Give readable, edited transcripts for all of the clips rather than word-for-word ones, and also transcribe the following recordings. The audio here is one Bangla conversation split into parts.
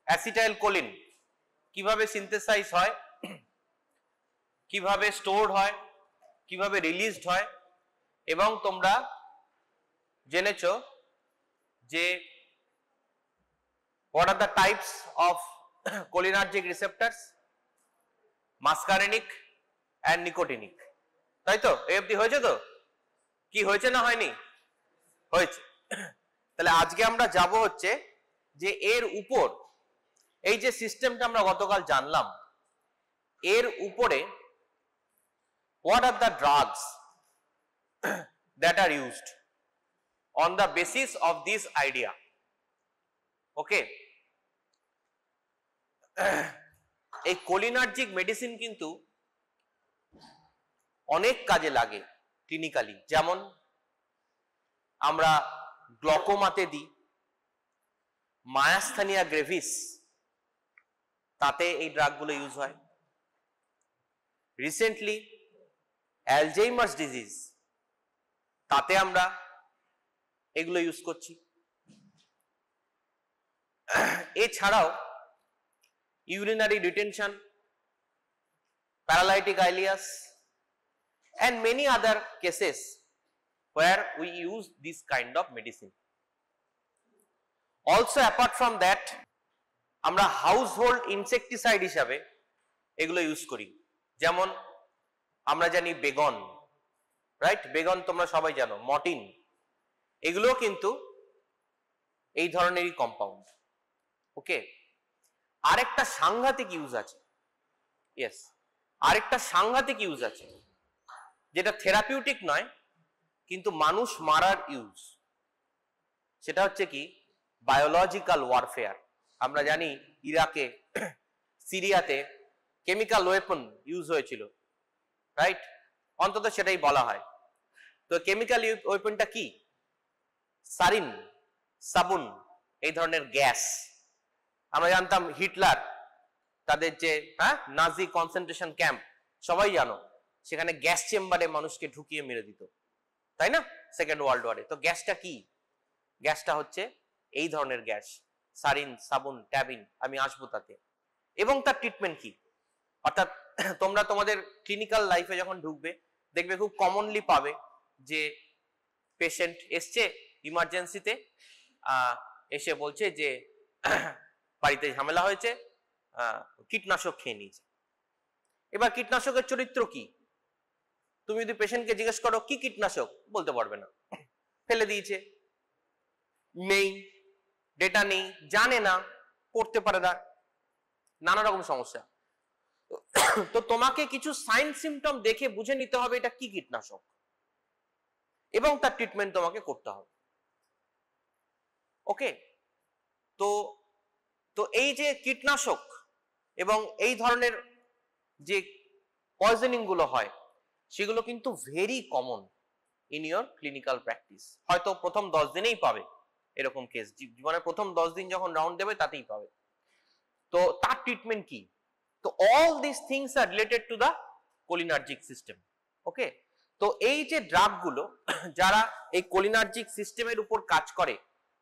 অ্যাসিটাইলকোলিন কিভাবে সিনথেসাইজ হয়, কিভাবে স্টোরড হয়, কিভাবে রিলিজড হয়, এবং তোমরা জেনেছো যে what are the types of cholinergic receptors, muscarinic and nicotinic, তাই তো? এই অবধি হয়েছে তো? কি হয়েছে না হয়নি? হয়েছে। তাহলে আজকে আমরা যাব হচ্ছে যে এর উপর এই যে সিস্টেমটা আমরা গতকাল জানলাম, এর উপরে what are the drugs that are used on the basis of this idea. ওকে, এই কোলিনার্জিক মেডিসিন কিন্তু অনেক কাজে লাগে ক্লিনিক্যালি। যেমন আমরা গ্লকোমাতে দিই, মায়াস্থেনিয়া গ্রেভিস তাতে এই ড্রাগগুলো ইউজ হয়। রিসেন্টলি অ্যালজাইমার্স ডিজিজ তাতে আমরা এগুলো ইউজ করছি। এছাড়াও urinary retention, paralytic ileus and many other cases where we use this kind of medicine. Also apart from that, আমরা household insecticide হিসাবে এগুলো ইউজ করি। যেমন আমরা জানি বেগন, রাইট? বেগন তোমরা সবাই জানো, মর্টিন, এগুলো কিন্তু এই ধরনেরই কম্পাউন্ড। ওকে, আরেকটা সাংঘাতিক ইউজ আছে, ইয়েস, আরেকটা সাংঘাতিক ইউজ আছে যেটা থেরাপিউটিক নয় কিন্তু মানুষ মারার ইউজ। সেটা হচ্ছে কি বায়োলজিক্যাল ওয়ারফেয়ার। আমরা জানি ইরাকে, সিরিয়াতে কেমিক্যাল ওয়েপন ইউজ হয়েছিল, রাইট? অন্তত সেটাই বলা হয়। তো কেমিক্যাল ওয়েপনটা কি? সারিন, সাবুন, এই ধরনের গ্যাস। আমরা জানতাম হিটলার তাদের যে নাজি কনসেন্ট্রেশন ক্যাম্প সবাই জানো, সেখানে গ্যাস চেম্বারে মানুষকে ঢুকিয়ে মেরে দিত, তাই না? সেকেন্ড ওয়ার্ল্ড ওয়ারে। তো গ্যাসটা কি? গ্যাসটা হচ্ছে এই ধরনের গ্যাস, সারিন, সাবুন, ট্যাবিন, আমি আসবো তাতে। এবং তার ট্রিটমেন্ট কি? অর্থাৎ তোমরা তোমাদের ক্লিনিক্যাল লাইফে যখন ঢুকবে দেখবে খুব কমনলি পাবে যে পেশেন্ট এসছে ইমার্জেন্সিতে, এসে বলছে যে বাড়িতে ঝামেলা হয়েছে, কীটনাশক খেয়ে নিয়েছে। এবার কীটনাশকের চরিত্র কি? তুমি যদি পেশেন্টকে জিজ্ঞেস করো কি কীটনাশক, বলতে পারবে না, ফেলে দিয়েছে, নেই, ডেটা নেই, জানে না, পড়তে পারে না, নানা রকম সমস্যা। তো তোমাকে কিছু সাইন সিমটম দেখে বুঝে নিতে হবে এটা কি কীটনাশক, এবং তার ট্রিটমেন্ট তোমাকে করতে হবে। ওকে, তো তো এই যে কীটনাশক এবং এই ধরনের যে পয়জনিং গুলো হয় সেগুলো কিন্তু very common in your clinical practice. হয়তো প্রথম 10 দিনেই পাবে এরকম কেস, জীবনের প্রথম 10 দিন যখন রাউন্ড দেবে তাতেই পাবে। তো তার ট্রিটমেন্ট কি? তো all this things are related to the cholinergic system. Okay, তো এই যে ড্রাগগুলো যারা এই কোলিনার্জিক সিস্টেমের উপর কাজ করে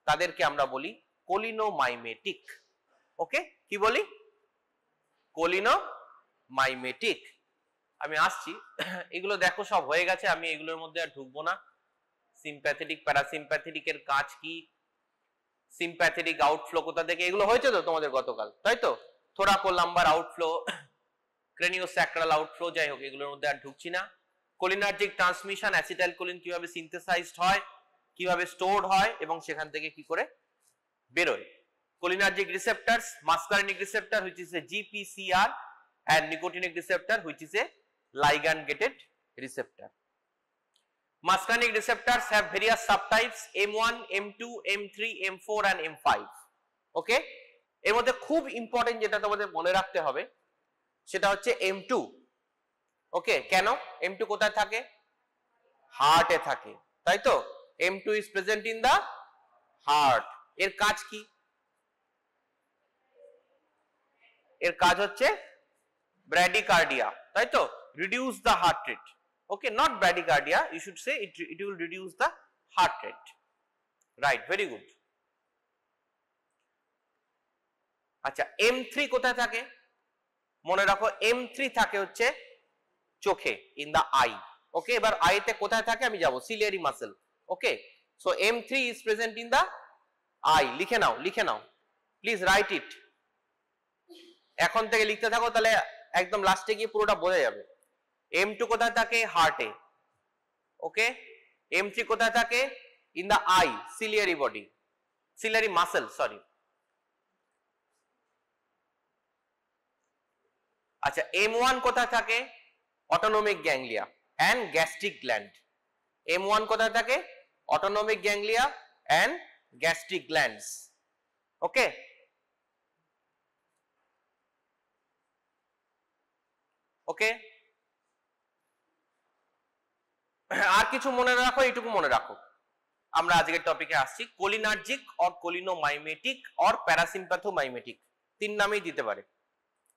তাদেরকে আমরা বলি কোলিনোমাইমেটিক। ওকে, কি বলি? কোলিনোমাইমেটিক। আমি আসছি, এগুলো দেখো সব হয়ে গেছে, আমি এগুলোর মধ্যে আর ঢুকবো না। সিম্প্যাথেটিক, প্যারাসিম্প্যাথেটিকের কাজ কি, সিম্প্যাথেটিক আউটফ্লো কোথা থেকে, এগুলো হয়েছে তো তোমাদের গতকাল, তাই তো? থোরাকোলাম্বার আউটফ্লো, ক্রেনিওস্যাক্রাল আউটফ্লো, যাই হোক এগুলোর মধ্যে আর ঢুকছি না। কোলিনার্জিক ট্রান্সমিশন, অ্যাসিটাইলকোলিন কিভাবে সিনথেসাইজড হয়, কিভাবে স্টোরড হয় এবং সেখান থেকে কি করে বেরোয়। Cholinergic receptors, muscarinic receptor which is a GPCR and nicotinic receptor which is a ligand gated receptor. Muscarinic receptors have various subtypes M1, M2, M3, M4 and M5. Okay, এর মধ্যে খুব ইম্পর্টেন্ট যেটা তোমাদের মনে রাখতে হবে সেটা হচ্ছে M2। ওকে, কেন? M2 কোথায় থাকে? হার্টে থাকে, তাই তো? M2 is present in the heart. এর কাজ কি? এর কাজ হচ্ছে ব্র্যাডিকার্ডিয়া, তাই তো? Reduce the heart rate. Okay, not bradycardia, you should say it will reduce the heart rate, right? Very good. আচ্ছা M3 কোথায় থাকে? মনে রাখো M3 থাকে হচ্ছে চোখে, ইন দা আই। ওকে, এবার আই তে কোথায় থাকে আমি যাব, ciliary muscle. Okay, so M3 is present in the eye. লিখে নাও, লিখে নাও, প্লিজ রাইট ইট। এখন থেকে লিখতে থাকো, তাহলে একদম লাস্টে গিয়ে পুরোটা বোঝা যাবে। M2 কোথায় থাকে? হার্টে। ওকে, M3 কোথায় থাকে? In the eye, ciliary body, ciliary muscle, sorry. আচ্ছা M1 কোথায় থাকে? Autonomic ganglia and gastric gland. M1 কোথায় থাকে? Autonomic ganglia and gastric glands. Okay, okay, আর কিছু মনে রাখো, এইটুকু মনে রাখো। আমরা আজকের টপিকে আসছি। Cholinergic or cholinomimetic or parasympathomimetic, তিন নামেই দিতে পারে।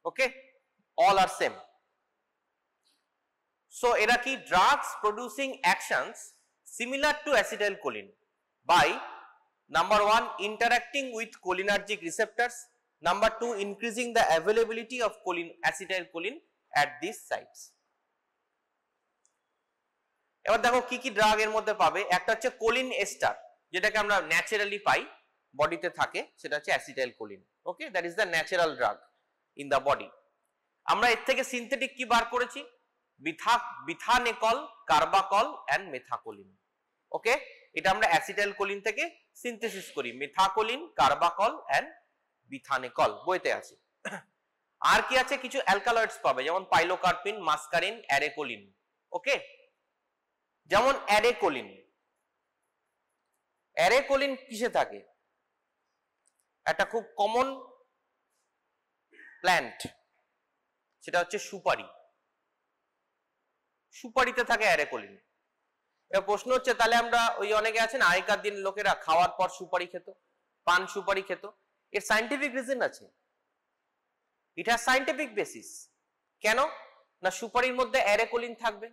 Okay, all are same. So এরা কি? Drugs producing actions similar to acetylcholine by number 1 interacting with cholinergic receptors, number 2 increasing the availability of acetylcholine at these sites. এবার দেখো কি কি ড্রাগ এর মধ্যে পাবে। একটা হচ্ছে কোলিন এস্টার, যেটাকে আমরা ন্যাচারালি পাই, বডিতে থাকে, সেটা হচ্ছে acetylcholine. Okay, that is the natural drug in the body. আমরা এর থেকে সিনথেটিক কি বার করেছি? বিথানেকল, কার্বাকল এন্ড মেথাকোলিন। ওকে, এটা আমরা অ্যাসিটাইলকোলিন থেকে সিনথেসিস করি, মেথাকোলিন, কার্বাকল এন্ড বিথানেকল, বইতে আছে। আর কি আছে? কিছু অ্যালকালয়েডস পাবে, যেমন পাইলোকার্পিন, মাস্কারিন, অ্যারেকোলিন। ওকে, যেমন অ্যারেকোলিন। অ্যারেকোলিন কিসে থাকে? একটা খুব কমন প্ল্যান্ট, সেটা হচ্ছে সুপারি। সুপারিতে থাকে অ্যারেকোলিন। এবার প্রশ্ন হচ্ছে, তাহলে আমরা ওই অনেকে আছেন আগেকার দিন লোকেরা খাওয়ার পর সুপারি খেত, পান সুপারি খেত, এর সাইন্টিফিক রিজন আছে, ইট হ্যাজ সাইন্টিফিক বেসিস। কেন না? সুপারির মধ্যে অ্যারেকোলিন থাকবে,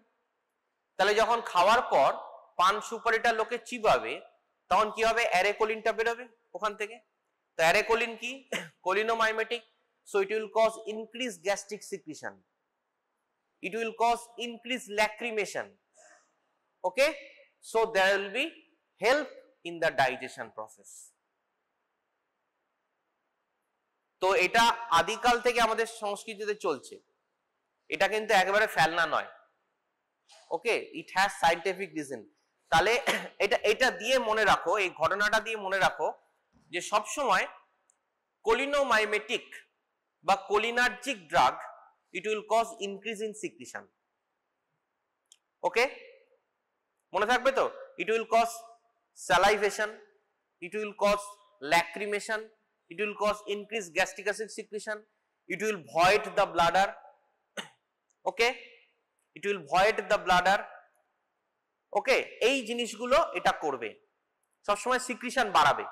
তাহলে যখন খাওয়ার পর পান সুপারিটা লোকে চিবাবে, তখন কি হবে? অ্যারেকোলিনটা বেরোবে ওখান থেকে। তো অ্যারেকোলিন কি? কোলিনোমাইমেটিক, so it will cause increased gastric secretion, it will cause increased lacrimation. Okay, so there will be help in the digestion process. তো এটা আদিকাল থেকে আমাদের সংস্কৃতিতে চলছে, এটা কিন্তু একেবারে ফেলনা নয়। ওকে, ইট হ্যাজ সাইন্টিফিক রিজন। তাহলে এটা দিয়ে মনে রাখো, এই ঘটনাটা দিয়ে মনে রাখো যে সবসময় কোলিনোমাইমেটিক বা cholinergic drug, it will cause increase in secretion. Okay, মনে থাকবে তো? It will cause salivation, it will cause lacrimation, it will cause increased gastric acid secretion, it will void the bladder. Okay, it will void the bladder. Okay, এই জিনিসগুলো এটা করবে, সব সময় সিক্রিশন বাড়াবে।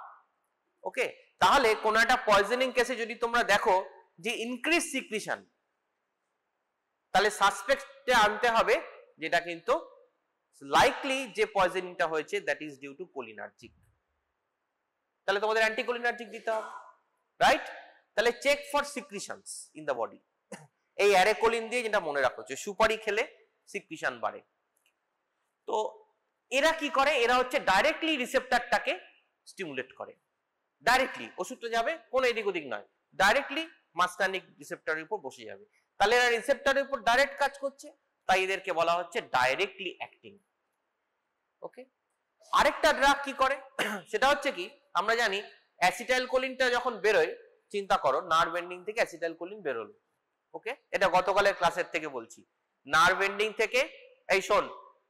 ওকে, তাহলে কোন একটা পয়জনিং কেসে যদি তোমরা দেখো যে ইনক্রিজ সিক্রিশন, তাহলে সাসপেক্টে আনতে হবে যেটা কিন্তু লাইকলি যে পয়জনিংটা হয়েছে that is due to cholinergic. তাহলে তোমাদের অ্যান্টিকোলিনার্জিক দিতে হবে, রাইট? তাহলে check for secretions in the body. এই অ্যারেকোলিন দিয়ে যেটা মনে রাখো যে সুপারি খেলে সিক্রিশন বাড়ে। তো এরা কি করে? এরা হচ্ছে ডাইরেক্টলি রিসেপ্টরটাকে স্টিমুলেট করে, ডাইরেক্টলি ওষুধটা যাবে, কোনো এদিক ওদিক নয়, ডাইরেক্টলি মাসকার্নিক রিসেপ্টরের উপর বসে যাবে। তাহলে এরা রিসেপ্টরের উপর ডাইরেক্ট কাজ করছে, তাই এদেরকে বলা হচ্ছে ডাইরেক্টলি অ্যাক্টিং। ওকে, আরেকটা ড্রাগ কি করে সেটা হচ্ছে কি, আমরা জানি অ্যাসিটাইলকোলিনটা যখন বেরোয়, চিন্তা করো নার্ভ এন্ডিং থেকে অ্যাসিটাইলকোলিন বেরোলো। ওকে, এটা গতকালের ক্লাসের থেকে বলছি। নার্ভ এন্ডিং থেকে, এই শোন,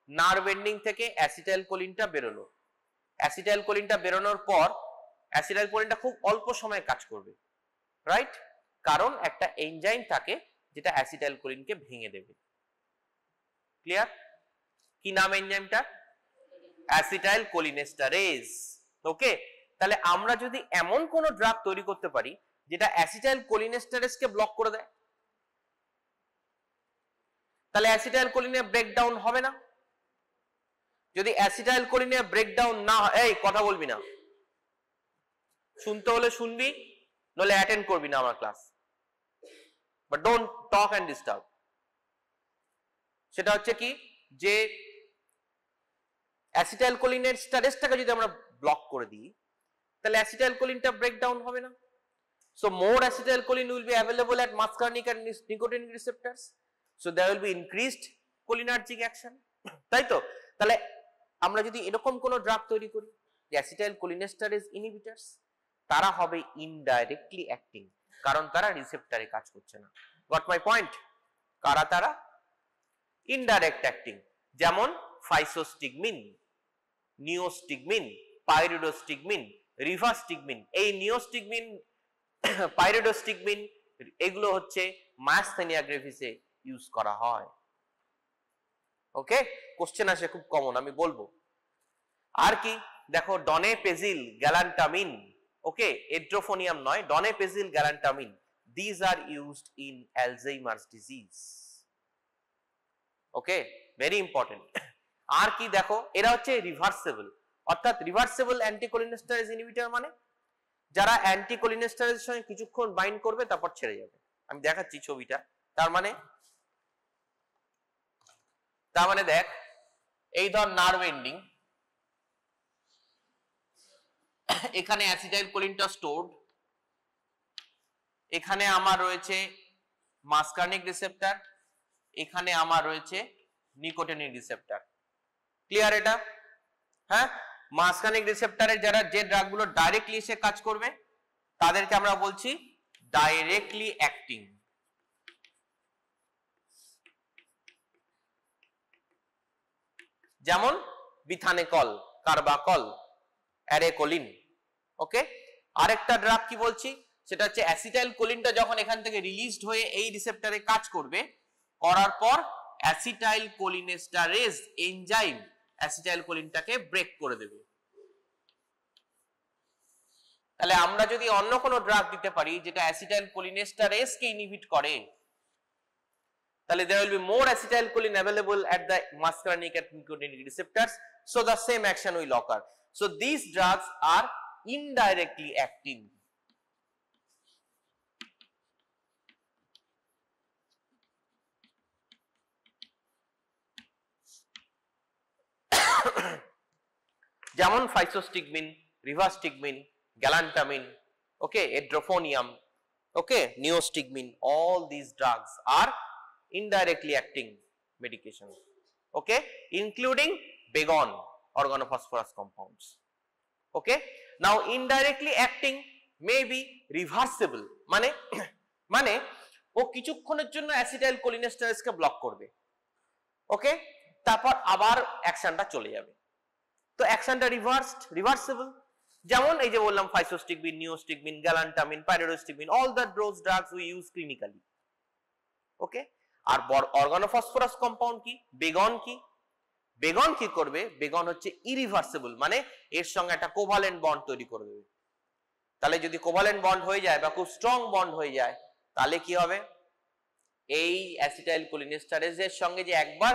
নার্ভ এন্ডিং থেকে অ্যাসিটাইলকোলিনটা বেরোলো। অ্যাসিটাইলকোলিনটা বেরোনোর পর অ্যাসিটাইলকোলিনটা খুব অল্প সময় কাজ করবে, রাইট? কারণ একটা এনজাইম থাকে যেটা অ্যাসিটাইলকোলিনকে ভেঙে দেবে। ক্লিয়ার? কি নাম এনজাইমটা? অ্যাসিটাইলকোলিনেস্টারেজ। ওকে, তাহলে আমরা যদি এমন কোন ড্রাগ তৈরি করতে পারি যেটা অ্যাসিটাইলকোলিনেস্টারেজকে ব্লক করে দেয়, তাহলে অ্যাসিটাইলকোলিনের ব্রেকডাউন হবে না। যদি অ্যাসিটাইলকোলিনের ব্রেকডাউন না হয়, এই কথা বলবি না, শুনতে হলে শুনবি, নলে অ্যাটেন্ড করবি না আমার class, but don't talk and disturb. সেটা হচ্ছে কি যে অ্যাসিটাইলকোলিনেস্টারেজটাকে যদি আমরা ব্লক করে দিই তাহলে অ্যাসিটাইলকোলিনটা ব্রেকডাউন হবে না। So more acetylcholine will be available at muscarinic and nicotinic receptors. So there will be increased cholinergic action. তাই তো? তাহলে আমরা যদি এরকম কোন ড্রাগ তৈরি করি যে অ্যাসিটাইলকোলিনেস্টারেজ ইনহিবিটরস, তারা হবে ইনডাইরেক্টলি অ্যাক্টিং, কারণ তারা রিসেপ্টরে কাজ করছে না। Got my point? কারা তারা? ইনডাইরেক্ট অ্যাক্টিং, যেমন ফাইসোস্টিগমিন, নিওস্টিগমিন, পাইরিডোস্টিগমিন, রিভাস্টিগমিন। এই নিওস্টিগমিন, পাইরিডোস্টিগমিন এগুলো হচ্ছে মায়াস্থেনিয়া গ্রেভিসে ইউজ করা হয়। ওকে, কোশ্চেন আসে খুব কমন, আমি বলবো। আর কি দেখো, ডনেপেজিল, গ্যালান্টামিন, ওকে, এড্রোফোনিয়াম নয়, donepezil, galantamine, this are used in Alzheimer's disease. Okay, very important. আর কি দেখো, এরা হচ্ছে রিভার্সেবল, অর্থাৎ রিভার্সেবল অ্যান্টিকোলিনেস্টারেজ ইনহিবিটর মানে যারা অ্যান্টিকোলিনেস্টারেজের সঙ্গে কিছুক্ষণ বাইন্ড করবে তারপর ছেড়ে যাবে। আমি দেখাচ্ছি ছবিটা। তার মানে দেখ, এই ধর নার্ভ এন্ডিং, এখানে অ্যাসিটাইলকোলিনটা স্টোরড, এখানে আমার রয়েছে মাসকার্নিক রিসেপ্টর, এখানে আমার রয়েছে নিকোটিনিক রিসেপ্টর। ক্লিয়ার এটা? হ্যাঁ, মাসকার্নিক রিসেপ্টরের যারা যে ড্রাগগুলো ডাইরেক্টলি এসে কাজ করবে তাদেরকে আমরা বলছি ডাইরেক্টলি অ্যাক্টিং। যেমন বিথানেকল, কার্বাকল, অ্যারেকোলিন। ওকে, আরেকটা ড্রাগ কি বলছি, সেটা হচ্ছে অ্যাসিটাইলকোলিনটা যখন এখান থেকে রিলিজড হয়ে এই রিসেপ্টরে কাজ করবে, করার পর অ্যাসিটাইলকোলিনেস্টারেজ এনজাইম অ্যাসিটাইলকোলিনটাকে ব্রেক করে দেবে। তাহলে আমরা যদি অন্য কোনো ড্রাগ দিতে পারি যেটা অ্যাসিটাইলকোলিনেস্টারেজকে ইনহিবিট করে, তাহলে there will be more acetylcholine available at the muscarinic and nicotinic receptors, so the same action will occur. So these drugs are indirectly acting. যেমন ফাইসোস্টিগমিন, রিভাস্টিগমিন, গ্যালান্টামিন, okay, edrophonium, okay, neostigmin, all these drugs are indirectly acting medication, okay, including begon organophosphorus compounds. Okay, now indirectly acting may be reversible, মানে ও কিছুক্ষণের জন্য অ্যাসিটাইলকোলিনেস্টারেজকে ব্লক করবে, ওকে, তারপর আবার অ্যাকশনটা চলে যাবে। তো অ্যাকশনটা রিভার্সেবল। যেমন এই যে বললাম physostigmine, neostigmine, galantamine, pyridostigmine, all the those drugs we use clinically. Okay, আর অর্গানোফসফরাস কম্পাউন্ড কি, বেগন কি করবে? বেগন হচ্ছে ইরিভার্সেবল, মানে এর সঙ্গে একটা কোভালেন্ট বন্ড তৈরি করে দেবে। তাহলে যদি কোভালেন্ট বন্ড হয়ে যায় বা খুব স্ট্রং বন্ড হয়ে যায়, তাহলে কি হবে? এই অ্যাসিটাইলকোলিনেস্টারেজের সঙ্গে যে একবার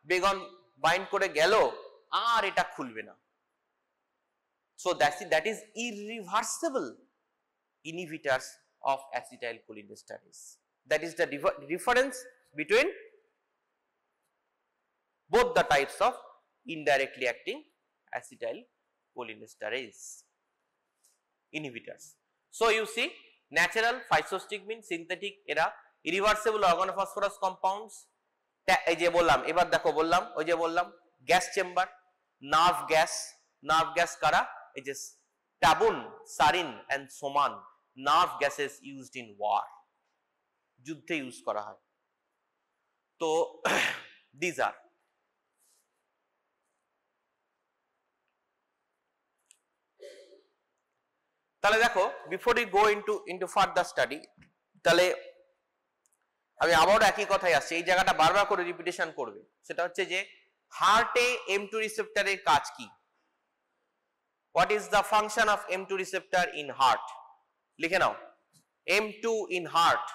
বেগন বাইন্ড করে গেল, আর এটা খুলবে না। So that is irreversible inhibitors of acetylcholinesterase. That is the difference between both the types of indirectly acting acetylcholinesterase inhibitors. So you see, natural, physostigmine, synthetic, এরা irreversible organophosphorus compounds। এই যে বললাম, এবার দেখো বললাম, ওই যে বললাম গ্যাস চেম্বার, নার্ভ গ্যাস কারা? এই যে tabun, sarin and soman, nerve gases used in war, যুদ্ধে ইউজ করা হয়। তো দিস আর তাহলে দেখো, before you go into further study, তাহলে আমি আবারও একই কথাই আসছি, এই জায়গাটা বারবার করে রিপিটেশন করবে। সেটা হচ্ছে যে হার্টে M2 রিসেপ্টরের কাজ কি? What is the function of M2 receptor in heart? লিখে নাও, M2 in heart.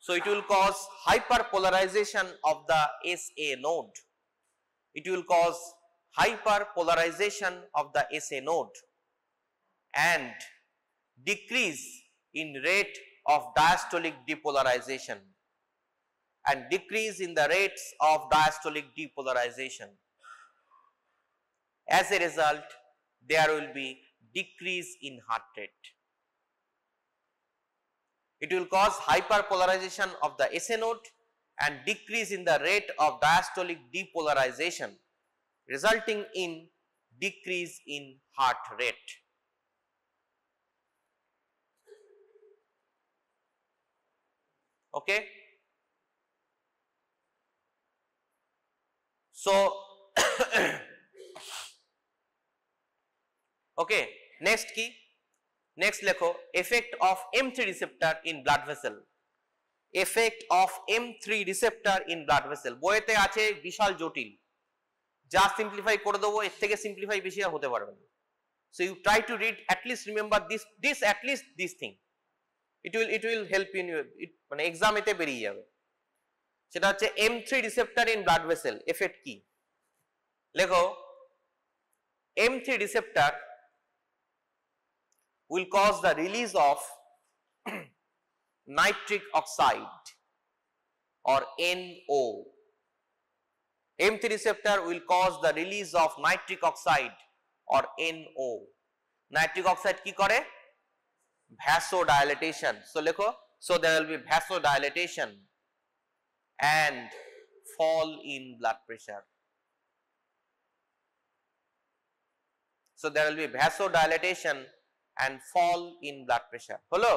So it will cause hyperpolarization of the SA node. It will cause hyperpolarization of the SA node, and decrease in rate of diastolic depolarization, and decrease in the rates of diastolic depolarization. As a result, there will be decrease in heart rate. It will cause hyperpolarization of the SA node and decrease in the rate of diastolic depolarization, resulting in decrease in heart rate. Okay. So okay, next key, next lecho, effect of M3 receptor in blood vessel. Effect of M3 receptor in blood vessel. বইতে আছে বিশাল জটিল, যা সিম্পলিফাই করে দেবো, এর থেকে সিম্পলিফাই বেশি আর হতে পারবে না। So you try to read, at least remember this at least this thing. It will help in your, মানে এক্সাম এতে বেরিয়ে যাবে। সেটা হচ্ছে M3 receptor in blood vessel effect কি? লেখো, M3 receptor will cause the release of nitric oxide or NO. M3 receptor will cause the release of nitric oxide or NO. Nitric oxide কি করে? Vasodilatation. So লেখো, so there will be vasodilatation and fall in blood pressure. So there will be vasodilatation and fall in blood pressure. হলো?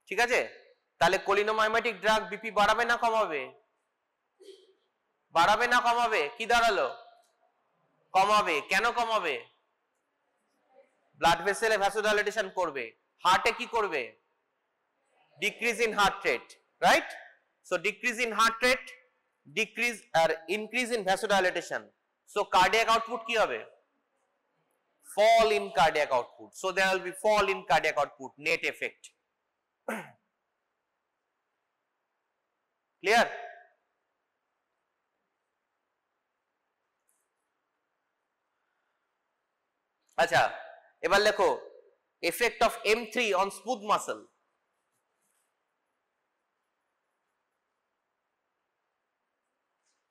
ঠিক আছে? তাহলে কোলিনোমাইমেটিক ড্রাগ বিপি বাড়াবে না কমাবে? বাড়াবে না কমাবে? কি দাঁড়ালো? কমাবে। কেন কমাবে? ব্লাড ভেসেলে ভ্যাসোডাইলেটেশন করবে। হার্টে কি করবে? Decrease in heart rate, right? So decrease in heart rate, decrease আর increase in vasodilatation. So cardiac output কি হবে? Fall in cardiac output. So there will be fall in cardiac output, net effect. Clear? আচ্ছা, এবার লেখো effect of M3 on smooth muscle.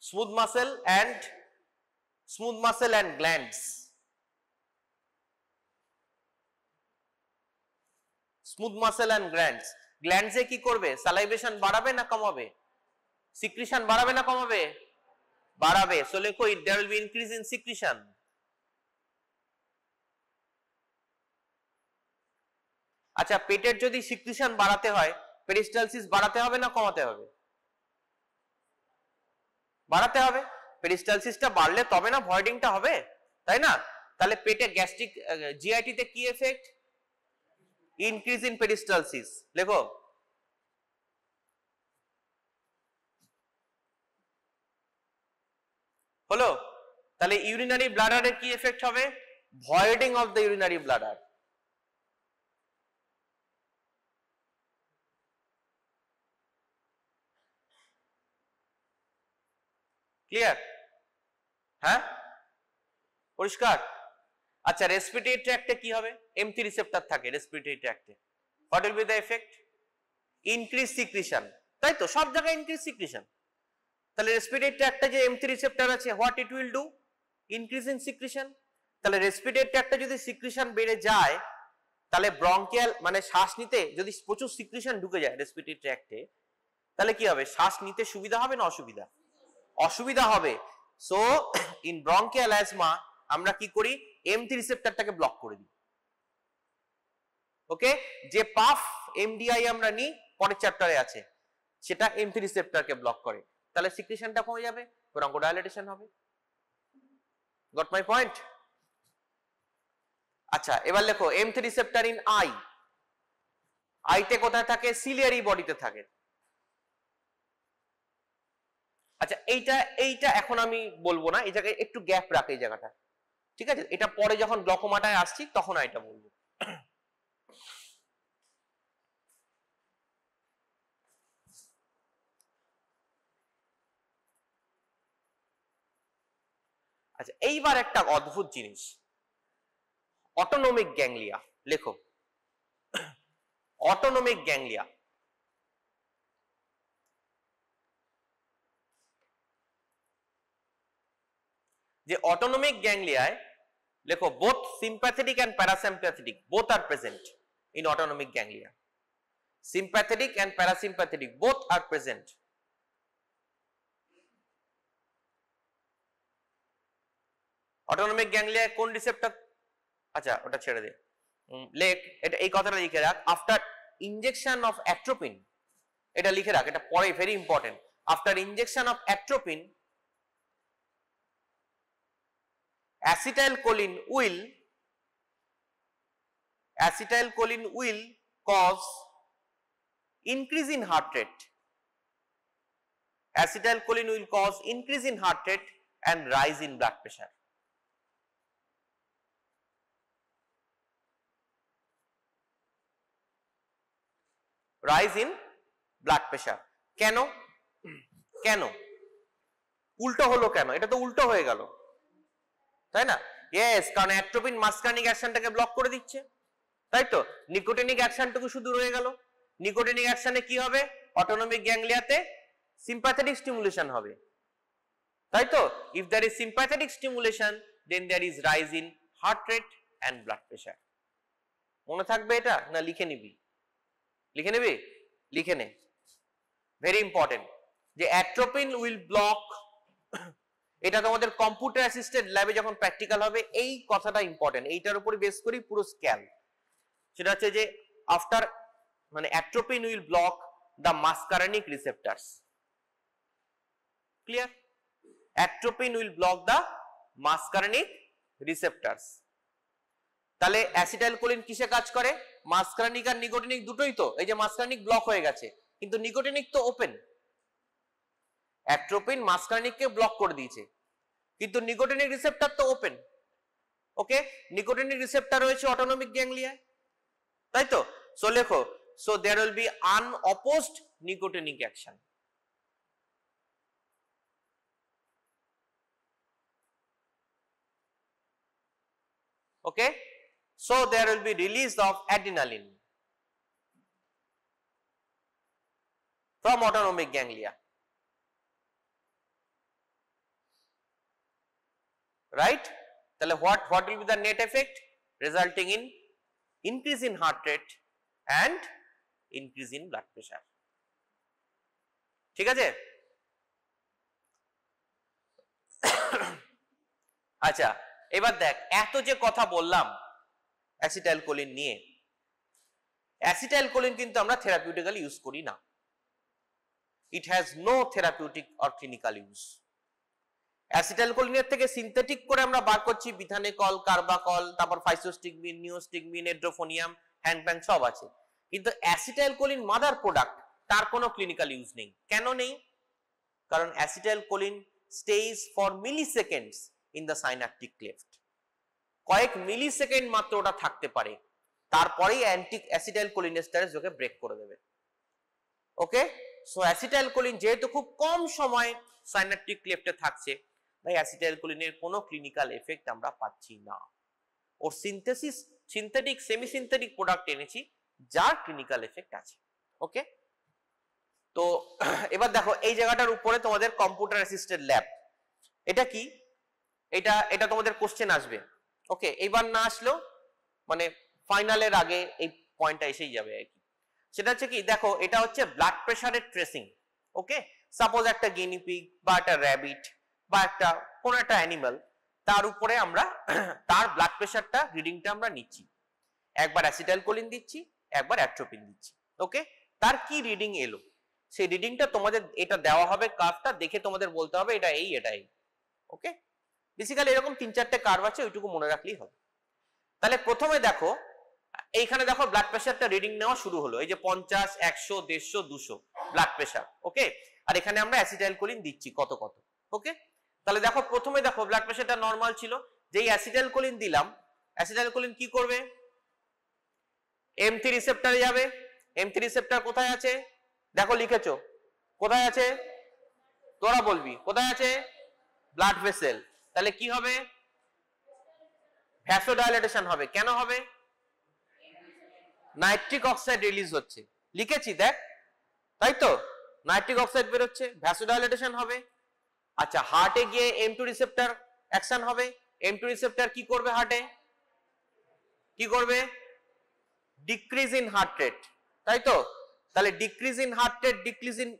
Smooth muscle and glands. Smooth muscle and glands. Glands এ কি করবে? সালাইভেশন বাড়াবে না কমাবে? সিক্রিশন বাড়াবে না কমাবে? বাড়াবে। সো লেখো, there will be increase in secretion. আচ্ছা, পেটের যদি সিক্রিশন বাড়াতে হয়, পেরিস্টালসিস বাড়াতে হবে না কমাতে হবে? বাড়াতে হবে। পেরিস্টালসিসটা বাড়লে তবে না ভয়েডিংটা হবে, তাই না? তাহলে পেটে গ্যাস্ট্রিক জিআইটি তে কি এফেক্ট? Increase in peristalsis. লেখো, হলো? তাহলে ইউরিনারি ব্লাডারের কি এফেক্ট হবে? Voiding of the urinary bladder. Clear? হ্যাঁ, পরিষ্কার? আচ্ছা, রেসপিরেটরি ট্র্যাক্টে কি হবে? M3 রিসেপ্টর থাকে রেসপিরেটরি ট্র্যাক্টে। What will be the effect? Increase secretion, তাই তো? সব জায়গায় ইনক্রিজ সিক্রিশন। তাহলে রেসপিরেটরি ট্র্যাক্টে যে M3 রিসেপ্টর আছে, what it will do? Increase in secretion. তাহলে রেসপিরেটরি ট্র্যাক্টে যদি সিক্রিশন বেড়ে যায়, তাহলে ব্রঙ্কিয়াল মানে শ্বাস নিতে যদি প্রচুর সিক্রিশন ঢুকে যায় রেসপিরেটরি ট্র্যাক্টে, তাহলে কি হবে? শ্বাস নিতে সুবিধা হবে না অসুবিধা? অসুবিধা হবে। সো ইন ব্রঙ্কিয়াল অ্যাজমা আমরা কি করি? M3 রিসেপ্টরটাকে ব্লক করে দিই। ওকে, যে পাফ এমডিআই আমরা নিই পরের চ্যাপ্টারে আছে, সেটা M3 রিসেপ্টরকে ব্লক করে। তাহলে সিক্রিশনটা কমে যাবে, ব্রঙ্কোডাইলেটেশন হবে। Got my point? আচ্ছা, এবার লেখো M3 রিসেপ্টর ইন আই। আইতে কোথায় থাকে? সিলিয়ারি বডিতে থাকে। আচ্ছা, এইটা এখন আমি বলবো না, এই জায়গায় একটু গ্যাপ রাখে এই জায়গাটা, ঠিক আছে? এটা পরে যখন গ্লকোমাটায় আসছি তখন এটা বলবো। আচ্ছা, এইবার একটা অদ্ভুত জিনিস, অটোনমিক গ্যাংলিয়া, লেখো অটোনমিক গ্যাংলিয়া। যে অটোনমিক গ্যাংলিয়ায় লেখো both sympathetic and parasympathetic both are present in autonomic ganglia. sympathetic and parasympathetic both are present. Autonomic ganglia কোন রিসেপ্টর? আচ্ছা ওটা ছেড়ে দে, লেখ এটা, এই কথাটা লিখে রাখ, আফটার ইনজেকশন অফ অ্যাট্রোপিন, এটা লিখে রাখ, এটা পরে very important. After injection of atropine acetylcholine will cause increase in heart rate. Acetylcholine will cause increase in heart rate and rise in blood pressure. Rise in blood pressure. কেন? কেন উল্টো হলো? কেন এটা তো উল্টো হয়ে গেল, তাই না? ইয়েস, কারণ অ্যাট্রোপিন মাসকার্নিক অ্যাকশনটাকে ব্লক করে দিচ্ছে, তাই তো? নিকোটিনিক অ্যাকশনটুকু শুধু রয়ে গেল। নিকোটিনিক অ্যাকশনে কি হবে? অটোনমিক গ্যাংলিয়াতে সিম্প্যাথেটিক স্টিমুলেশন হবে, তাই তো? If there is sympathetic stimulation then there is rise in heart rate and blood pressure. মনে থাকবে এটা না লিখে নিবি? লিখে নিবি? লিখে নে, ভেরি ইম্পর্টেন্ট। যে অ্যাট্রোপিন উইল ব্লক, এটা তোমাদের কম্পিউটার অ্যাসিস্টেড ল্যাবে যখন প্র্যাকটিক্যাল হবে এই কথাটা ইম্পর্টেন্ট, এইটার উপরে বেস করি পুরো স্ক্যাল। সেটা হচ্ছে যে আফটার মানে atropine will block the muscarinic receptors. Clear? Atropine will block the muscarinic receptors. তাহলে অ্যাসিটাইলকোলিন কিসে কাজ করে? মাসকার্নিক আর নিকোটিনিক দুটোই তো। এই যে মাসকার্নিক ব্লক হয়ে গেছে কিন্তু নিকোটিনিক তো ওপেন। অ্যাট্রোপিন মাসকার্নিককে ব্লক করে দিয়েছে কিন্তু নিকোটিনিক রিসেপ্টর তো ওপেন। ওকে, নিকোটিনিক রিসেপ্টর রয়েছে অটোনমিক গ্যাংলিয়া, তাই তো? সো লেখো, so there will be unopposed nicotinic action. Okay, so there will be release of adrenaline from autonomic ganglia, right? তাহলে what will be the net effect resulting in increase in heart rate and increase in blood pressure? ঠিক আছে? আচ্ছা এবার দেখ, এত যে কথা বললাম অ্যাসিটাইলকোলিন নিয়ে, অ্যাসিটাইলকোলিন কিন্তু আমরা থেরাপিউটিক্যালি ইউজ করি না। It has no therapeutic or clinical use. অ্যাসিটাইলকোলিনের থেকে সিনথেটিক করে আমরা বার করছি বিথানেকল, কার্বাকল, তারপর ফাইসোস্টিগমিন, নিওস্টিগমিন, এড্রোফোনিয়াম, হ্যান্ডপ্যান সব আছে, কিন্তু অ্যাসিটাইলকোলিন মাদার প্রোডাক্ট, তার কোনো ক্লিনিক্যাল ইউজ নেই। কেন নেই? কারণ acetylcholine stays for milliseconds in the synaptic cleft. কয়েক মিলি সেকেন্ড মাত্র ওটা থাকতে পারে, তারপরেই অ্যাসিটাইলকোলিনেস্টারেজ ওকে ব্রেক করে দেবে। ওকে, সো অ্যাসিটাইলকোলিন যেহেতু খুব কম সময় সাইন্যাপটিক ক্লেফটে থাকছে, তাই অ্যাসিটাইলকোলিনের কোনো ক্লিনিক্যাল এফেক্ট আমরা পাচ্ছি না। ওর সিনথেটিক সেমি সিনথেটিক প্রোডাক্ট এনেছি যার ক্লিনিক্যাল এফেক্ট আছে। ওকে, তো এবার দেখো এই জায়গাটার উপরে তোমাদের কম্পিউটার অ্যাসিস্টেড ল্যাব, এটা কি? এটা তোমাদের কোশ্চেন আসবে। ওকে, এইবার না আসলেও মানে ফাইনালের আগে এই পয়েন্টটা এসেই যাবে আর কি। সেটা হচ্ছে কি, দেখো এটা হচ্ছে ব্লাড প্রেসারের ট্রেসিং। ওকে, সাপোজ একটা গিনিপিগ বা একটা র্যাবিট বা একটা কোন একটা অ্যানিমাল, তার উপরে আমরা তার ব্লাড প্রেসারটা রিডিংটা আমরা নিচ্ছি, একবার অ্যাসিটাইলকোলিন দিচ্ছি, একবার অ্যাট্রোপিন দিচ্ছি। ওকে, তার কি রিডিং এলো সেই রিডিংটা তোমাদের এটা দেওয়া হবে, কার্ভটা দেখে তোমাদের বলতে হবে এটা এই এটা এই। ওকে, বেসিক্যালি এরকম 3-4টে কার্ভ আছে, ওইটুকু মনে রাখলেই হবে। তাহলে প্রথমে দেখো এইখানে দেখো ব্লাড প্রেসারটা রিডিং নেওয়া শুরু হলো, এই যে 50, 100, 150, 200 ব্লাড প্রেসার। ওকে, আর এখানে আমরা অ্যাসিটাইলকোলিন দিচ্ছি কত কত। ওকে, তাহলে দেখো প্রথমে দেখো ব্লাড প্রেসারটা নরমাল ছিল, যেই অ্যাসিটাইলকোলিন দিলাম, অ্যাসিটাইলকোলিন কি করবে? M3 রিসেপ্টরে যাবে। M3 রিসেপ্টর কোথায় আছে? দেখো লিখেছো, কোথায় আছে? তোরা বলবি কোথায় আছে? Blood vessel. তাহলে কি হবে? ভ্যাসোডাইলেটেশন হবে। কেন হবে? নাইট্রিক অক্সাইড রিলিজ হচ্ছে, লিখেছি দেখ, তাই তো? নাইট্রিক অক্সাইড বেরোচ্ছে, ভ্যাসোডাইলেটেশন হবে। আচ্ছা, হার্টে গিয়ে M2 রিসেপ্টর অ্যাকশন হবে। M2 রিসেপ্টর কি করবে হার্টে? কি করবে? ডিক্রিজ ইন হার্ট রেট, তাই তো? তাহলে decrease in heart rate, decrease in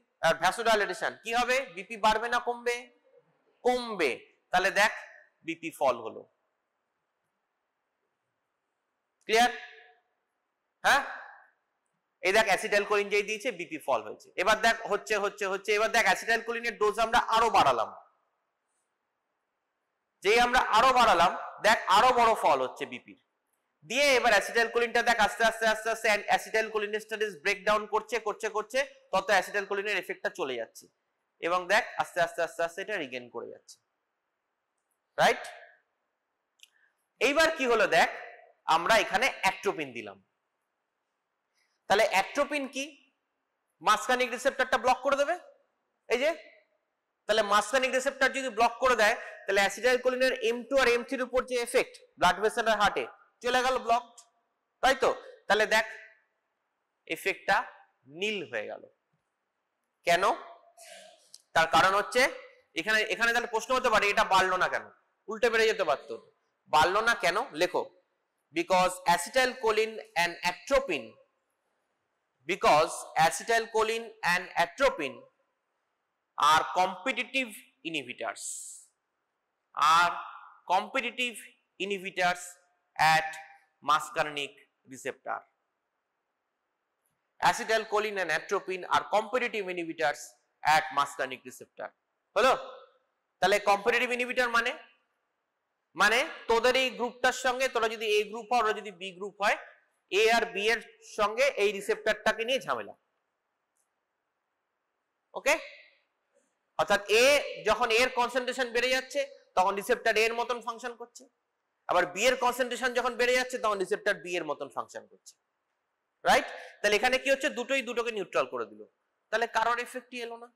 ভ্যাসোডাইলেটেশন, কি হবে? বিপি বাড়বে না কমবে? কমবে। তাহলে দেখ বিপি ফল হলো। ক্লিয়ার? হ্যাঁ, এই দেখ অ্যাসিটাইলকোলিন যেই দিয়েছে বিপি ফল হয়েছে। এবার দেখ হচ্ছে হচ্ছে হচ্ছে, এবার দেখ অ্যাসিটাইলকোলিনের ডোজ আমরা আরো বাড়ালাম, যেই আমরা আরো বাড়ালাম দেখ আরো বড় ফল হচ্ছে বিপির দিয়ে। এবার অ্যাসিটাইলকোলিনটা দেখ আস্তে আস্তে আস্তে আস্তে অ্যাসিটাইলকোলিনেস্টারেজ ব্রেকডাউন করছে করছে করছে, তত অ্যাসিটাইলকোলিনের এফেক্টটা চলে যাচ্ছে এবং দেখ আস্তে আস্তে আস্তে আস্তে এটা রিগেইন করে যাচ্ছে, রাইট? এইবার কি হলো দেখ, আমরা এখানে অ্যাট্রোপিন দিলাম। তাহলে অ্যাট্রোপিন কি? মাসকার্নিক রিসেপ্টরটা ব্লক করে দেবে, এই যে। তাহলে মাসকার্নিক রিসেপ্টর যদি ব্লক করে দেয়, তাহলে অ্যাসিটাইলকোলিনের M2 আর M3 এর উপর যে এফেক্ট ব্লাড ভেসেল আর হার্টে চলে গেল ব্লকড, তাই তো? তাহলে দেখ এফেক্টটা নীল হয়ে গেল। কেন? তার কারণ হচ্ছে এখানে এখানে তাহলে প্রশ্ন হতে পারে এটা বাড়লো না কেন? উল্টে বেড়ে যেতে পারতো। বাড়লো না কেন? লেখো, because acetylcholine and atropine, because acetylcholine and atropine are competitive inhibitors, at muscarinic receptor. Acetylcholine and atropine are competitive inhibitors at muscarinic receptor. হলো? তাহলে competitive inhibitor মানে তোদের এই গ্রুপটার সঙ্গে তোরা যদি A গ্রুপ হয়, ওরা যদি B গ্রুপ হয়, A আর B এর সঙ্গে এই রিসেপ্টরটাকে নিয়ে ঝামেলা। ওকে? অর্থাৎ A যখন A এর কনসেন্ট্রেশন বেড়ে যাচ্ছে তখন রিসেপ্টর A এর মতন ফাংশন করছে, আবার B এর কনসেন্ট্রেশন যখন বেড়ে যাচ্ছে তখন রিসেপ্টর B এর মতন ফাংশন করছে, রাইট? তাহলে এখানে কি হচ্ছে, দুটোকে নিউট্রাল করে দিল, তাহলে কারোর এফেক্টই এলো না।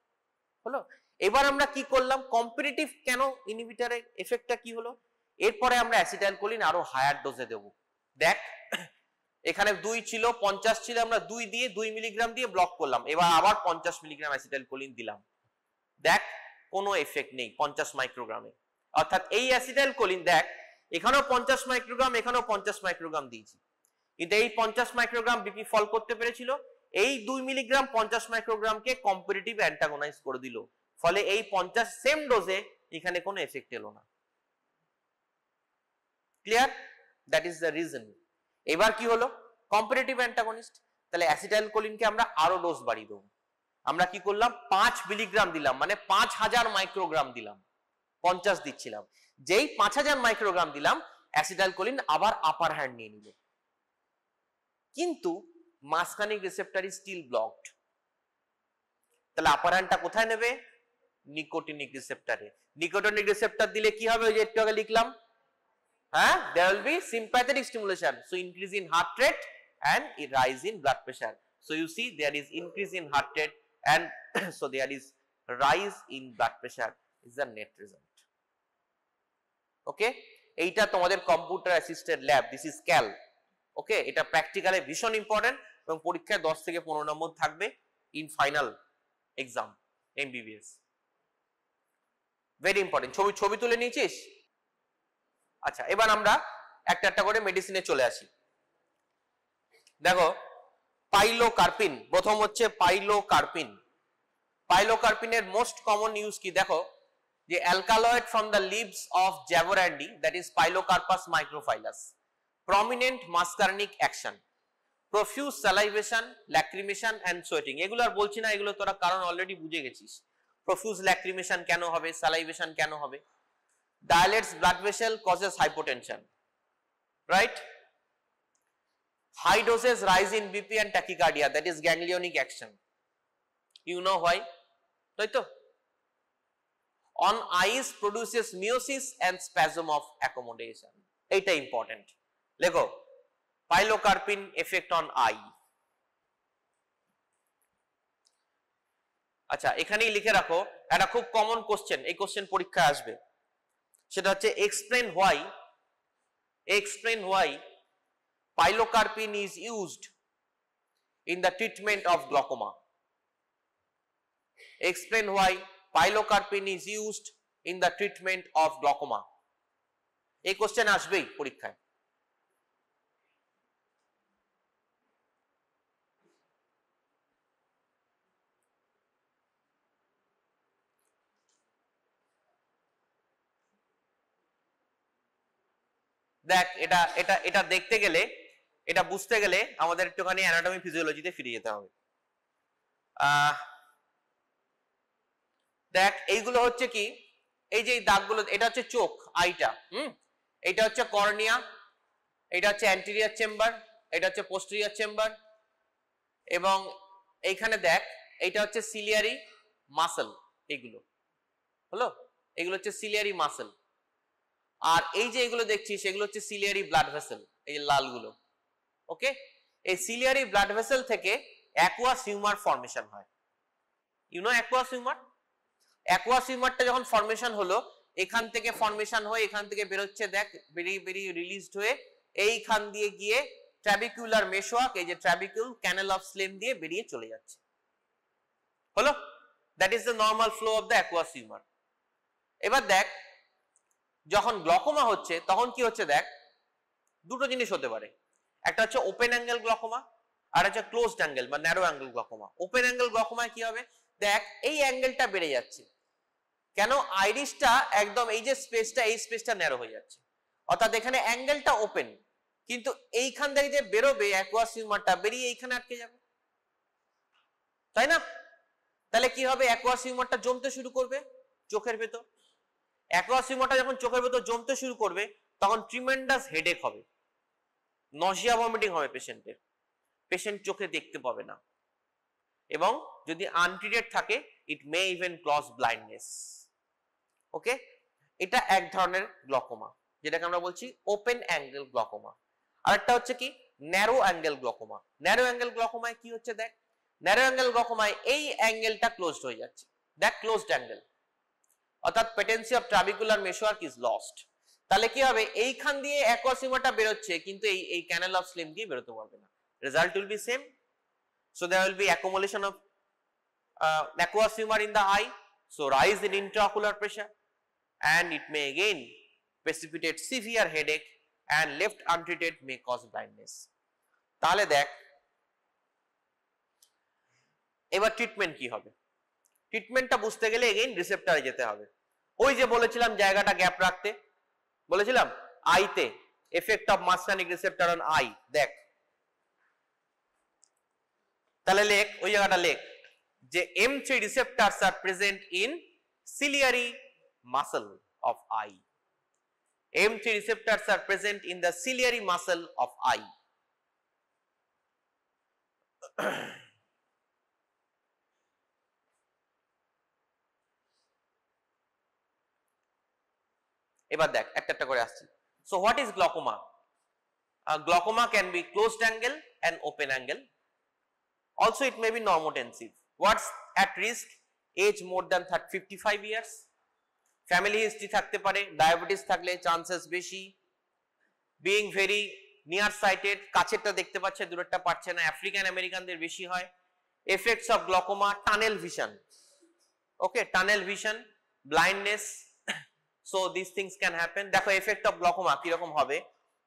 হলো? এবার আমরা কি করলাম, কম্পিটিটিভ কেন ইনহিবিটরের এফেক্টটা কি হলো, এরপরে আমরা অ্যাসিটাইলকোলিন আরো হায়ার ডোজে দেব। দেখ এখানে 2 ছিল, 50 ছিল, আমরা 2 মিলিগ্রাম দিয়ে ব্লক করলাম, এবার আবার 50 মিলিগ্রাম অ্যাসিটাইলকোলিন দিলাম। দেখ কোনো এফেক্ট নেই 50 মাইক্রোগ্রামে। অর্থাৎ এই অ্যাসিটাইলকোলিন দেখ এখানেও 50 মাইক্রোগ্রাম, এখানেও 50 মাইক্রোগ্রাম দিয়েছি, কিন্তু এই 50 মাইক্রোগ্রাম বিপি ফল করতে পেরেছিল, এই 2 মিলিগ্রাম 50 মাইক্রোগ্রামকে কম্পিটিটিভ অ্যান্টাগোনাইজ করে দিল, ফলে এই 50 সেম ডোজে এখানে কোনো এফেক্ট এলো না। Clear? That is the reason. এবার কি হলো, কম্পিটিটিভ অ্যান্টাগনিস্ট, তাহলে অ্যাসিটাইলকোলিনকে আমরা আরো ডোজ বাড়িয়ে দেবো। আমরা কি করলাম, 5 মিলিগ্রাম দিলাম, মানে 5000 মাইক্রোগ্রাম দিলাম, 50 দিচ্ছিলাম। যেই 5000 মাইক্রোগ্রাম দিলাম, অ্যাসিটাইলকোলিন আবার আপার হ্যান্ড নিয়ে নিল, কিন্তু মাসকার্নিক রিসেপ্টর ইজ স্টিল ব্লকড। তাহলে আপার হ্যান্ডটা কোথায় নেবে? নিকোটিনিক রিসেপ্টরে। নিকোটিনিক রিসেপ্টর দিলে কি হবে, ওই যে একটু আগে লিখলাম, হ্যাঁ, there will be sympathetic stimulation, so increase in heart rate and a rise in blood pressure. So you see there is increase in heart rate and so there is rise in blood pressure is the net result. Okay, এইটা তোমাদের computer assisted lab, this is CAL. Okay, এটা প্র্যাকটিক্যালে ভীষণ ইম্পর্টেন্ট এবং পরীক্ষায় 10 থেকে 15 নম্বর থাকবে in final exam MBBS. Very important. ছবি তুলে নিয়েছিস? আচ্ছা, এবার আমরা একটা একটা করে মেডিসিনে চলে আসি। দেখো পাইলোকার্পিন, প্রথম হচ্ছে পাইলোকার্পিন। পাইলোকার্পিনের মোস্ট কমন ইউজ কি দেখো, যে alkaloid from the leaves of jaborandi, that is pilocarpus microphyllus, prominent muscarinic action, profuse salivation, lacrimation and sweating. এগুলো আর বলছি না, এগুলো তোরা কারণ অলরেডি বুঝে গেছিস। প্রফিউজ ল্যাক্রিমেশন কেন হবে, স্যালাইভেশন কেন হবে? Dilates blood vessel, causes hypotension, right? High doses rise in BP and tachycardia, that is ganglionic action. You know why? Right? On eyes produces meiosis and spasm of accommodation. Eta important. Lego pilocarpine effect on eye. আচ্ছা, এখানেই লিখে রাখো একটা খুব কমন কোশ্চেন, এই কোশ্চেন পরীক্ষায় আসবে, সেটা হচ্ছে explain why Explain why pilocarpine is used in the treatment of glaucoma. Explain why pilocarpine is used in the treatment of glaucoma. এই কোশ্চেন আসবেই পরীক্ষায়। দেখ এটা এটা এটা দেখতে গেলে, এটা বুঝতে গেলে আমাদের একটুখানি অ্যানাটমি ফিজিওলজিতে ফিরে যেতে হবে। দেখ এইগুলো হচ্ছে কি, এই যে দাগগুলো, এটা হচ্ছে চোখ, আইটা, এটা হচ্ছে কর্নিয়া, এটা হচ্ছে অ্যান্টেরিয়র চেম্বার, এটা হচ্ছে পোস্টেরিয়র চেম্বার, এবং এইখানে দেখ এইটা হচ্ছে সিলিয়ারি মাসল, এইগুলো হলো, এগুলো হচ্ছে সিলিয়ারি মাসল। আর এই যে এগুলো দেখছিস এগুলো হচ্ছে সিলিয়ারি ব্লাড ভেসেল, এই যে লালগুলো। ওকে, এই সিলিয়ারি ব্লাড ভেসেল থেকে অ্যাকুয়াস হিউমার ফর্মেশন হয়। You know aqueous humour? Aqueous হিউমারটা যখন ফর্মেশন হলো, এখান থেকে ফর্মেশন হয়ে এখান থেকে বেরোচ্ছে, দেখ বেরিয়ে বেরিয়ে রিলিজড হয়ে এইখান দিয়ে গিয়ে ট্রাবিকুলার মেশোয়াক, এই যে ট্রাবিকুল ক্যানেল অফ স্লেম দিয়ে বেরিয়ে চলে যাচ্ছে। হলো, that is the normal flow of the aqueous humour. এবার দেখ যখন গ্লকোমা হচ্ছে তখন কি হচ্ছে, দেখ দুটো জিনিস হতে পারে, একটা হচ্ছে ওপেন অ্যাঙ্গেল গ্লকোমা আর একটা ক্লোজড অ্যাঙ্গেল বা narrow angle glaucoma. Open angle গ্লকোমায় কি হবে, দেখ এই অ্যাঙ্গেলটা বেড়ে যাচ্ছে, কেন আইরিসটা একদম এই যে স্পেসটা, এই স্পেসটা ন্যারো হয়ে যাচ্ছে, অর্থাৎ এখানে অ্যাঙ্গেলটা ওপেন, কিন্তু এইখান থেকে যে বেরোবে অ্যাকুয়াস হিউমারটা বেরিয়ে এইখানে আটকে যাবে, তাই না? তাহলে কি হবে, অ্যাকুয়াস হিউমারটা জমতে শুরু করবে চোখের ভেতর। অ্যাকুয়াস হিউমারটা যখন চোখের ভেতর জমতে শুরু করবে তখন ট্রিমেন্ডাস হেডেক হবে, নজিয়া ভমিটিং হবে পেশেন্টের, পেশেন্ট চোখে দেখতে পাবে না, এবং যদি আনট্রিটেড থাকে ইট মে ইভেন কজ ব্লাইন্ডনেস। ওকে, এটা এক ধরনের গ্লকোমা, যেটাকে আমরা বলছি ওপেন অ্যাঙ্গেল গ্লকোমা। আরেকটা হচ্ছে কি narrow angle glaucoma. Narrow angle গ্লকোমায় কি হচ্ছে, দেখ ন্যারো অ্যাঙ্গেল গ্লকোমায় এই অ্যাঙ্গেলটা ক্লোজড হয়ে যাচ্ছে, দেখ ক্লোজড অ্যাঙ্গেল, অর্থাৎ patency of trabecular meshwork is lost. তাহলে কি হবে, এইখান দিয়ে অ্যাকুয়াস হিউমারটা বেরোচ্ছে কিন্তু এই ক্যানেল অফ স্লেম দিয়ে বেরোতে পারবে না, result will be same. So there will be accumulation of aqueous humor in the eye, so rise in intraocular pressure, and it may again precipitate severe headache and left untreated may cause blindness. তাহলে দেখ এবার ট্রিটমেন্ট কি হবে, ট্রিটমেন্টটা বুঝতে গেলে এগেইন রিসেপ্টরে যেতে হবে। ওই যে বলেছিলাম জায়গাটা গ্যাপ রাখতে বলেছিলাম, আইতে effect of muscarinic receptor on eye, দেখ তাহলে লেখ ওই জায়গাটা লেখ যে M3 receptors are present in ciliary muscle of eye. M3 receptors are present in the ciliary muscle of eye. এবার দেখ একটা একটা করে আসছি। So what is glaucoma? Glaucoma can be closed angle and open angle. Also it may be normotensive. What's at risk? Age more than 55 years, family history থাকতে পারে, ডায়াবেটিস থাকলে চান্সেস বেশি, বিইং ভেরি নিয়ার সাইটেড, কাছেরটা দেখতে পাচ্ছে দূরেরটা পাচ্ছে না, আফ্রিকান আমেরিকানদের বেশি হয়। Effects of glaucoma, tunnel vision, okay tunnel vision, blindness, so this things can happen. দেখো এফেক্ট অফ গ্লকোমা কি রকম হবে,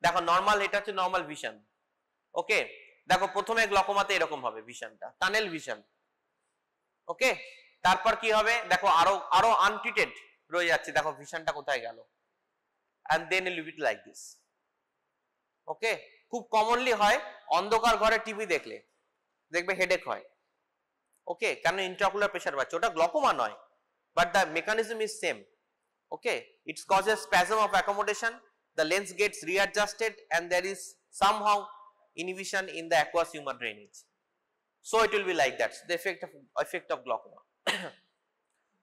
দেখো নরমাল, এটা হচ্ছে নরমাল ভিশন। ওকে, দেখো প্রথমে গ্লকোমাতে এরকম হবে ভিশনটা, টানেল ভিশন। ওকে, তারপর কি হবে, দেখো আরো আরো আনট্রিটেড রয়ে যাচ্ছে, দেখো ভিশনটা কোথায় গেল, and then a little bit like this. ওকে, খুব কমনলি হয় অন্ধকার ঘরে টিভি দেখলে, দেখবে হেডেক হয়। ওকে, কারণ ইন্ট্রাকুলার প্রেসার বাড়ছে, ওটা গ্লকোমা নয়, but the mechanism is same. Okay, it's causes spasm of accommodation, the lens gets readjusted and there is somehow inhibition in the aqueous humor drainage. So it will be like that, the effect of glaucoma.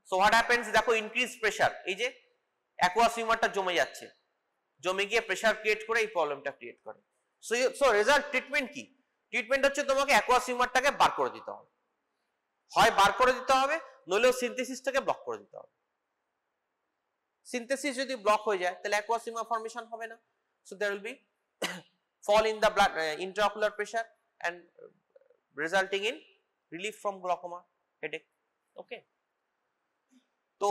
So what happens, দেখো increased pressure, এই যে aqueous humorটা জমে যাচ্ছে, জমে গিয়ে প্রেসার ক্রিয়েট করে এই প্রবলেমটা ক্রিয়েট করে। সো রেজাল্ট ট্রিটমেন্ট কি, ট্রিটমেন্ট হচ্ছে তোমাকে aqueous humorটাকে বার করে দিতে হবে, হয় বার করে দিতে হবে নইলেও সিনথেসিসটাকে ব্লক করে দিতে হবে। সিনথেসিস যদি ব্লক হয়ে যায় তাহলে aqueous humor ফর্মেশন হবে না, So there will be fall in the blood intraocular pressure and resulting in relief from glaucoma, headache. Okay. So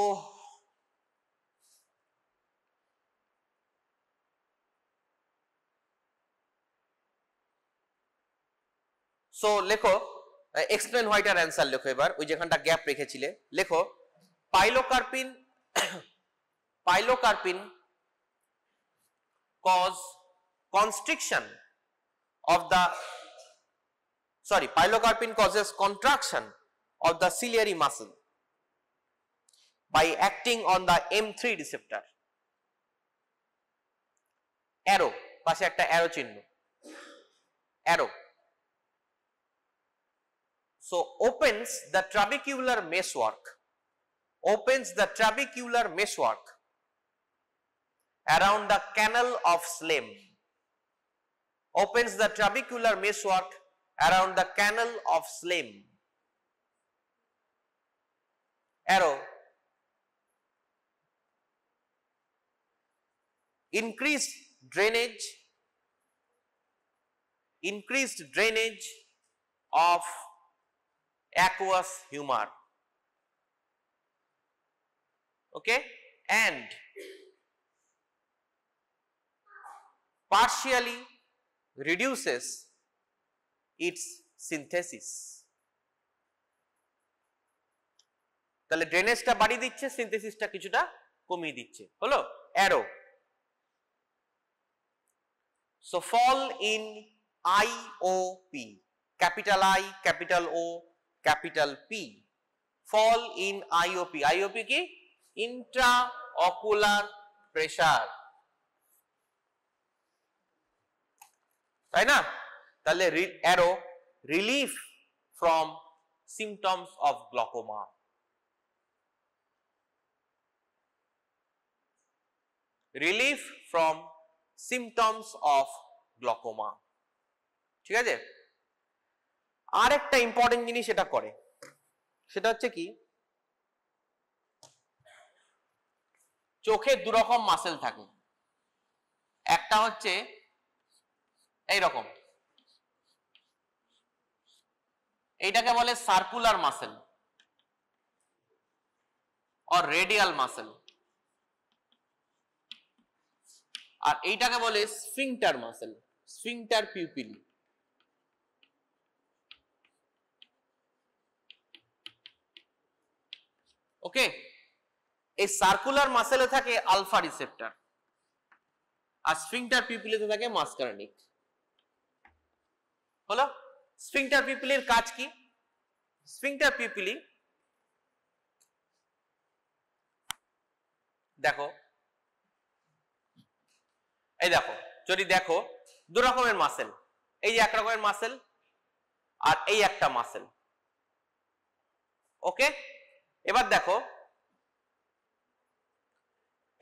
লেখো এক্সপ্লেন হোয়াইট আর অ্যান্সার লেখো এবার ওই যেখানটা গ্যাপ রেখেছিলে লেখো পাইলোকার্পিন cause constriction of the pilocarpine causes contraction of the ciliary muscle by acting on the M3 receptor. Arrow পাশে একটা arrow চিহ্ন, arrow. So opens the trabecular meshwork around the canal of Slem. Opens the trabecular meshwork around the canal of Slem. Arrow. Increased drainage of aqueous humor. Okay, and partially reduces its synthesis. তাহলে ড্রেনেজটা বাড়িয়ে দিচ্ছে, সিনথেসিসটা কিছুটা কমিয়ে দিচ্ছে, হলো arrow. So fall in IOP, capital I, capital O, capital P. Fall in IOP. IOP কি? Intraocular pressure. তাই না? তাহলে arrow relief from symptoms of glaucoma. Relief from symptoms of glaucoma. ঠিক আছে? আর একটা ইম্পর্টেন্ট জিনিস এটা করে, সেটা হচ্ছে কি, চোখে দুরকম মাসেল থাকে। একটা হচ্ছে এইরকম, এইটাকে বলে সার্কুলার মাসেল আর রেডিয়াল মাসেল, আর এইটাকে বলে স্ফিংটার মাসেল, স্ফিংটার পিউপিলি। ওকে, এই সার্কুলার মাসেলে থাকে আলফা রিসেপ্টর আর স্ফিংটার পিউপিলিতে থাকে মাসকারনিক। হলো, স্ফিংটার পিউপিলির কাজ কি? স্ফিংটার পিউপিলি দেখো, এই দেখো, যদি দেখো দু রকমের মাসেল, এই যে এক রকমের মাসেল আর এই একটা মাসেল। ওকে, এবার দেখো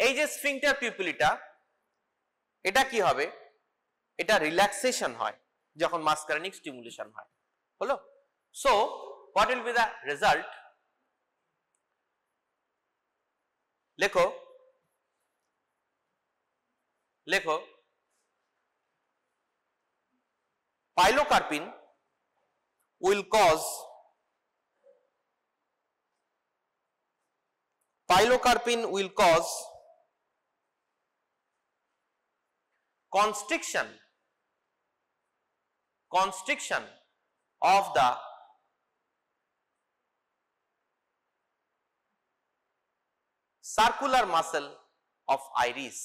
এই যে স্ফিংটার পিউপিলিটা, এটা কি হবে? এটা রিল্যাক্সেশন হয় যখন মাসকারনিক স্টিমুলেশন হয়। হলো, so what will be the result? লেখো লেখো pilocarpine will cause constriction of the circular muscle of iris.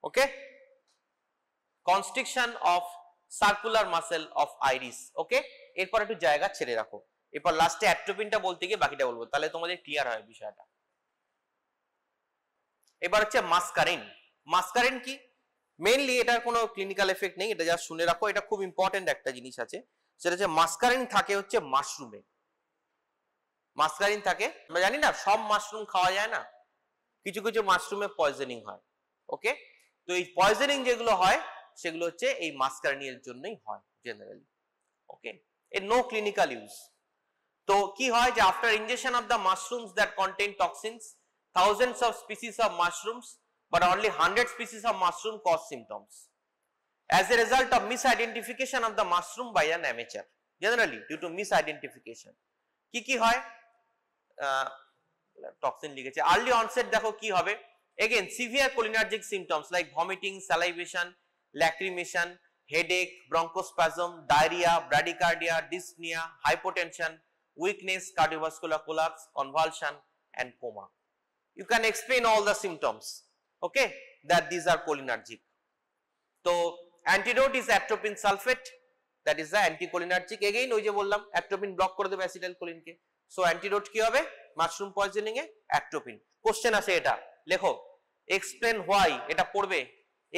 Okay, constriction of circular muscle of iris. Okay, এরপর একটু জায়গা ছেড়ে রাখো, এরপর লাস্টে অ্যাট্রোপিনটা বলতে গিয়ে বাকিটা বলবো, তাহলে তোমাদের ক্লিয়ার হয় বিষয়টা। এবার হচ্ছে মাসকারিন। মাসকারিন কি? মেইনলি এটার কোনো ক্লিনিক্যাল এফেক্ট নেই, এটা জাস্ট শুনে রাখো, এটা খুব ইম্পর্টেন্ট একটা জিনিস আছে, সেটা হচ্ছে মাসকারিন থাকে হচ্ছে মাশরুমে। মাসকারিন থাকে, আমরা জানি না সব মাশরুম খাওয়া যায় না, কিছু কিছু মাশরুমে পয়জনিং হয়। ওকে, তো এই পয়জনিং যেগুলো হয় সেগুলো হচ্ছে এই মাসকারিনের জন্যই হয় জেনারেলি। ওকে, no clinical use. তো কি হয় যে after ingestion of the mushrooms that contain toxins, thousands of species of mushrooms but only 100 species of mushroom cause symptoms as a result of misidentification of the mushroom by an amateur, generally due to misidentification. কি হয় toxin লিখেছে, early onset দেখো কি হবে, again severe cholinergic symptoms like vomiting, salivation, lacrimation, headache, bronchospasm, diarrhea, bradycardia, dyspnea, hypotension, weakness, cardiovascular collapse, convulsion and coma. You can explain all the symptoms, okay, that these are cholinergic. So antidote is atropine sulfate, that is the anticholinergic. Again ওই যে বললাম atropine block করে দেবে acetylcholine কে, so antidote কি হবে mushroom poisoning এ atropine. Question আসে এটা লেখো, explain why, এটা পড়বে,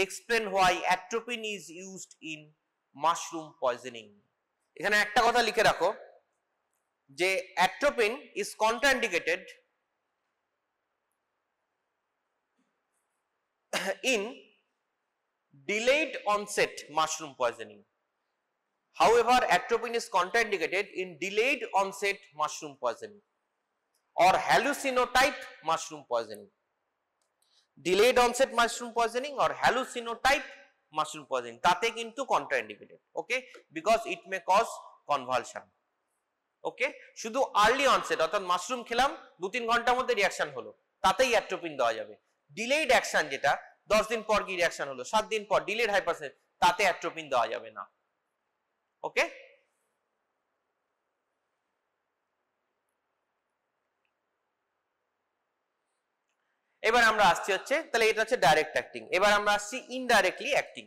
explain why atropine is used in mushroom poisoning. এখানে একটা কথা লিখে রাখো যে atropine is contraindicated in delayed onset mushroom poisoning. However, atropine is contraindicated in delayed onset mushroom poisoning or hallucinotype mushroom poisoning. Delayed onset mushroom poisoning or hallucinotype mushroom poisoning তাতে কিন্তু contraindicated, okay, because it may cause convulsion. ওকে, শুধু আর্লি অনসেট অর্থাৎ মাশরুম খেলাম 2-3 ঘন্টার মধ্যে রিঅ্যাকশন হলো, তাতেই অ্যাট্রোপিন দেওয়া যাবে। ডিলেড অ্যাকশন যেটা 10 দিন পর কি রিঅ্যাকশন হলো, 7 দিন পর, ডিলেড হাইপারসেন, তাতে অ্যাট্রোপিন দেওয়া যাবে না। ওকে, এবার আমরা আসছি হচ্ছে, তাহলে এটা হচ্ছে ডাইরেক্ট অ্যাক্টিং। এবার আমরা আসছি ইনডাইরেক্টলি অ্যাক্টিং।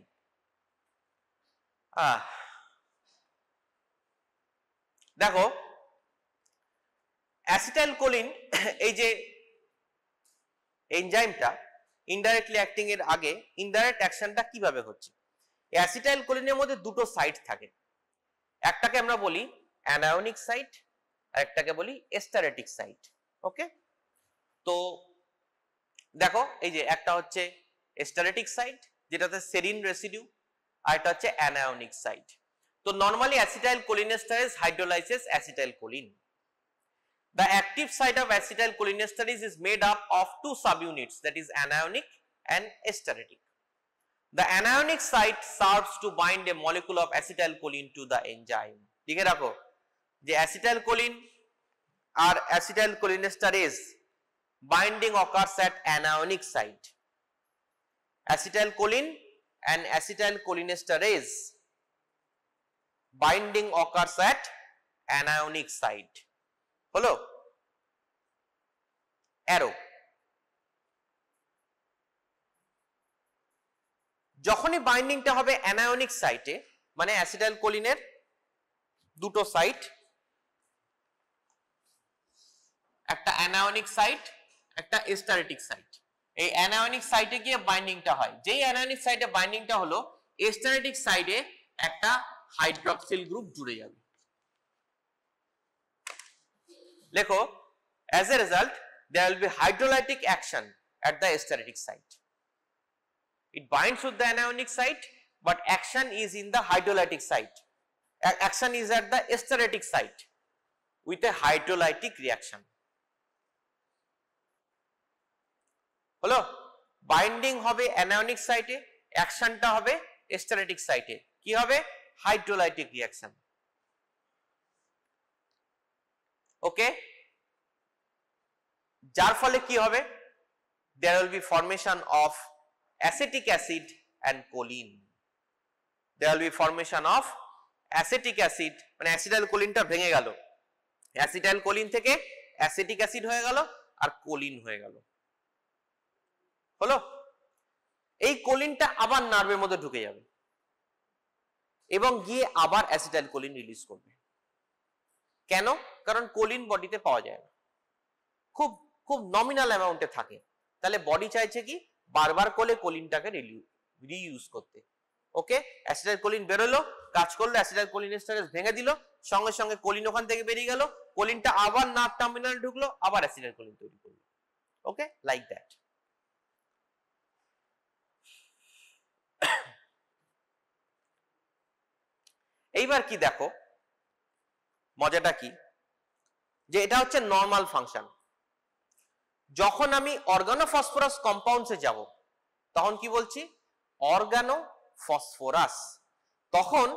দেখো অ্যাসিটাইলকোলিন এই যে এনজাইমটা ইনডাইরেক্টলি অ্যাক্টিং এর আগে ইনডাইরেক্ট অ্যাকশনটা কিভাবে হচ্ছে। অ্যাসিটাইলকোলিনের মধ্যে দুটো সাইট থাকে, একটাকে আমরা বলি অ্যানায়োনিক সাইট আর একটাকে বলি এস্টারেটিক সাইট। ওকে, তো দেখো এই যে একটা হচ্ছে এস্টারেটিক সাইট যেটাতে সেরিন রেসিডিউ, আর এটা হচ্ছে অ্যানায়োনিক সাইট। তো normally acetylcholinesterase hydrolyzes acetylcholine. The active site of acetylcholinesterase is made up of two subunits, that is anionic and esteric. The anionic site serves to bind a molecule of acetylcholine to the enzyme. লিখে রাখো যে acetylcholine R acetylcholinesterase binding occurs at anionic site. Acetylcholine and acetylcholinesterase binding occurs at anionic site. হলো অ্যারো। যখনই বাইন্ডিংটা হবে অ্যানায়োনিক সাইটে, মানে অ্যাসিটাইলকোলিনের দুটো সাইট, একটা অ্যানায়োনিক সাইট একটা এস্টারেটিক সাইট, এই অ্যানায়োনিক সাইটে গিয়ে বাইন্ডিংটা হয়। যেই অ্যানায়োনিক সাইটে বাইন্ডিংটা হলো, এস্টারেটিক সাইডে একটা হাইড্রক্সিল গ্রুপ জুড়ে যাবে। লেখো, as a result there will be hydrolytic action at the esteric site. It binds with the anionic site but action is in the hydrolytic site. Action is at the esteric site with a hydrolytic reaction. হলো, বাইন্ডিং হবে anionic সাইটে, অ্যাকশনটা হবে এস্টারেটিক সাইটে, কি হবে হাইড্রোলাইটিক রিঅ্যাকশন। ওকে, যার ফলে কি হবে, there will be formation of acetic acid and choline. There will be formation of acetic acid, মানে অ্যাসিটাইলকোলিনটা ভেঙে গেল, অ্যাসিটাইলকোলিন থেকে অ্যাসিটিক অ্যাসিড হয়ে গেল আর কোলিন হয়ে গেল। হলো, এই কোলিনটা আবার নার্ভের মধ্যে ঢুকে যাবে এবং গিয়ে আবার অ্যাসিটাইলকোলিন রিলিজ করবে। কেন? কারণ কোলিন বডিতে পাওয়া যায় না, খুব খুব নমিনাল অ্যামাউন্টে থাকে, তাহলে বডি চাইছে কি বারবার করে কোলিনটাকে রিইউজ করতে। ওকে, অ্যাসিটাইলকোলিন বেরোলো, কাজ করলো, অ্যাসিটাইলকোলিনেস্টারেজ ভেঙে দিল, সঙ্গে সঙ্গে কোলিন ওখান থেকে বেরিয়ে গেল, কোলিনটা আবার নার্ভ টার্মিনালে ঢুকলো, আবার অ্যাসিটাইলকোলিন তৈরি করলো। ওকে, লাইক দ্যাট। এইবার কি দেখো, মজাটা কি, যে এটা হচ্ছে নর্মাল ফাংশন। যখন আমি অর্গানোফসফরাস কম্পাউন্ডসে যাব তখন কি বলছি, অর্গানোফসফরাস, তখন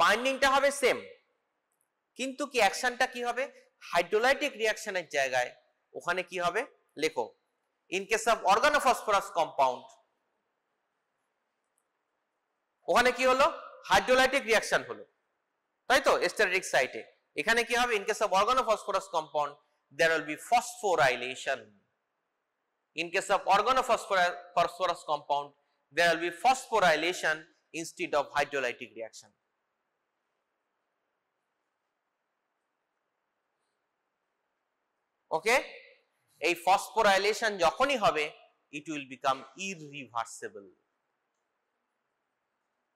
বাইন্ডিংটা হবে সেম, কিন্তু কি অ্যাকশনটা কি হবে, হাইড্রোলাইটিক রিঅ্যাকশনের জায়গায় ওখানে কি হবে, লেখো in case of organophosphorus compound ওখানে কি হলো, হাইড্রোলাইটিক রিঅ্যাকশন হলো, তাই তো স্টেরিক সাইটে। এখানে কি হবে, in case of organophosphorus compound there will be phosphorylation. In case of organophosphorus compound there will be phosphorylation instead of hydrolytic reaction. Okay, এই phosphorylation যখনই হবে it will become irreversible.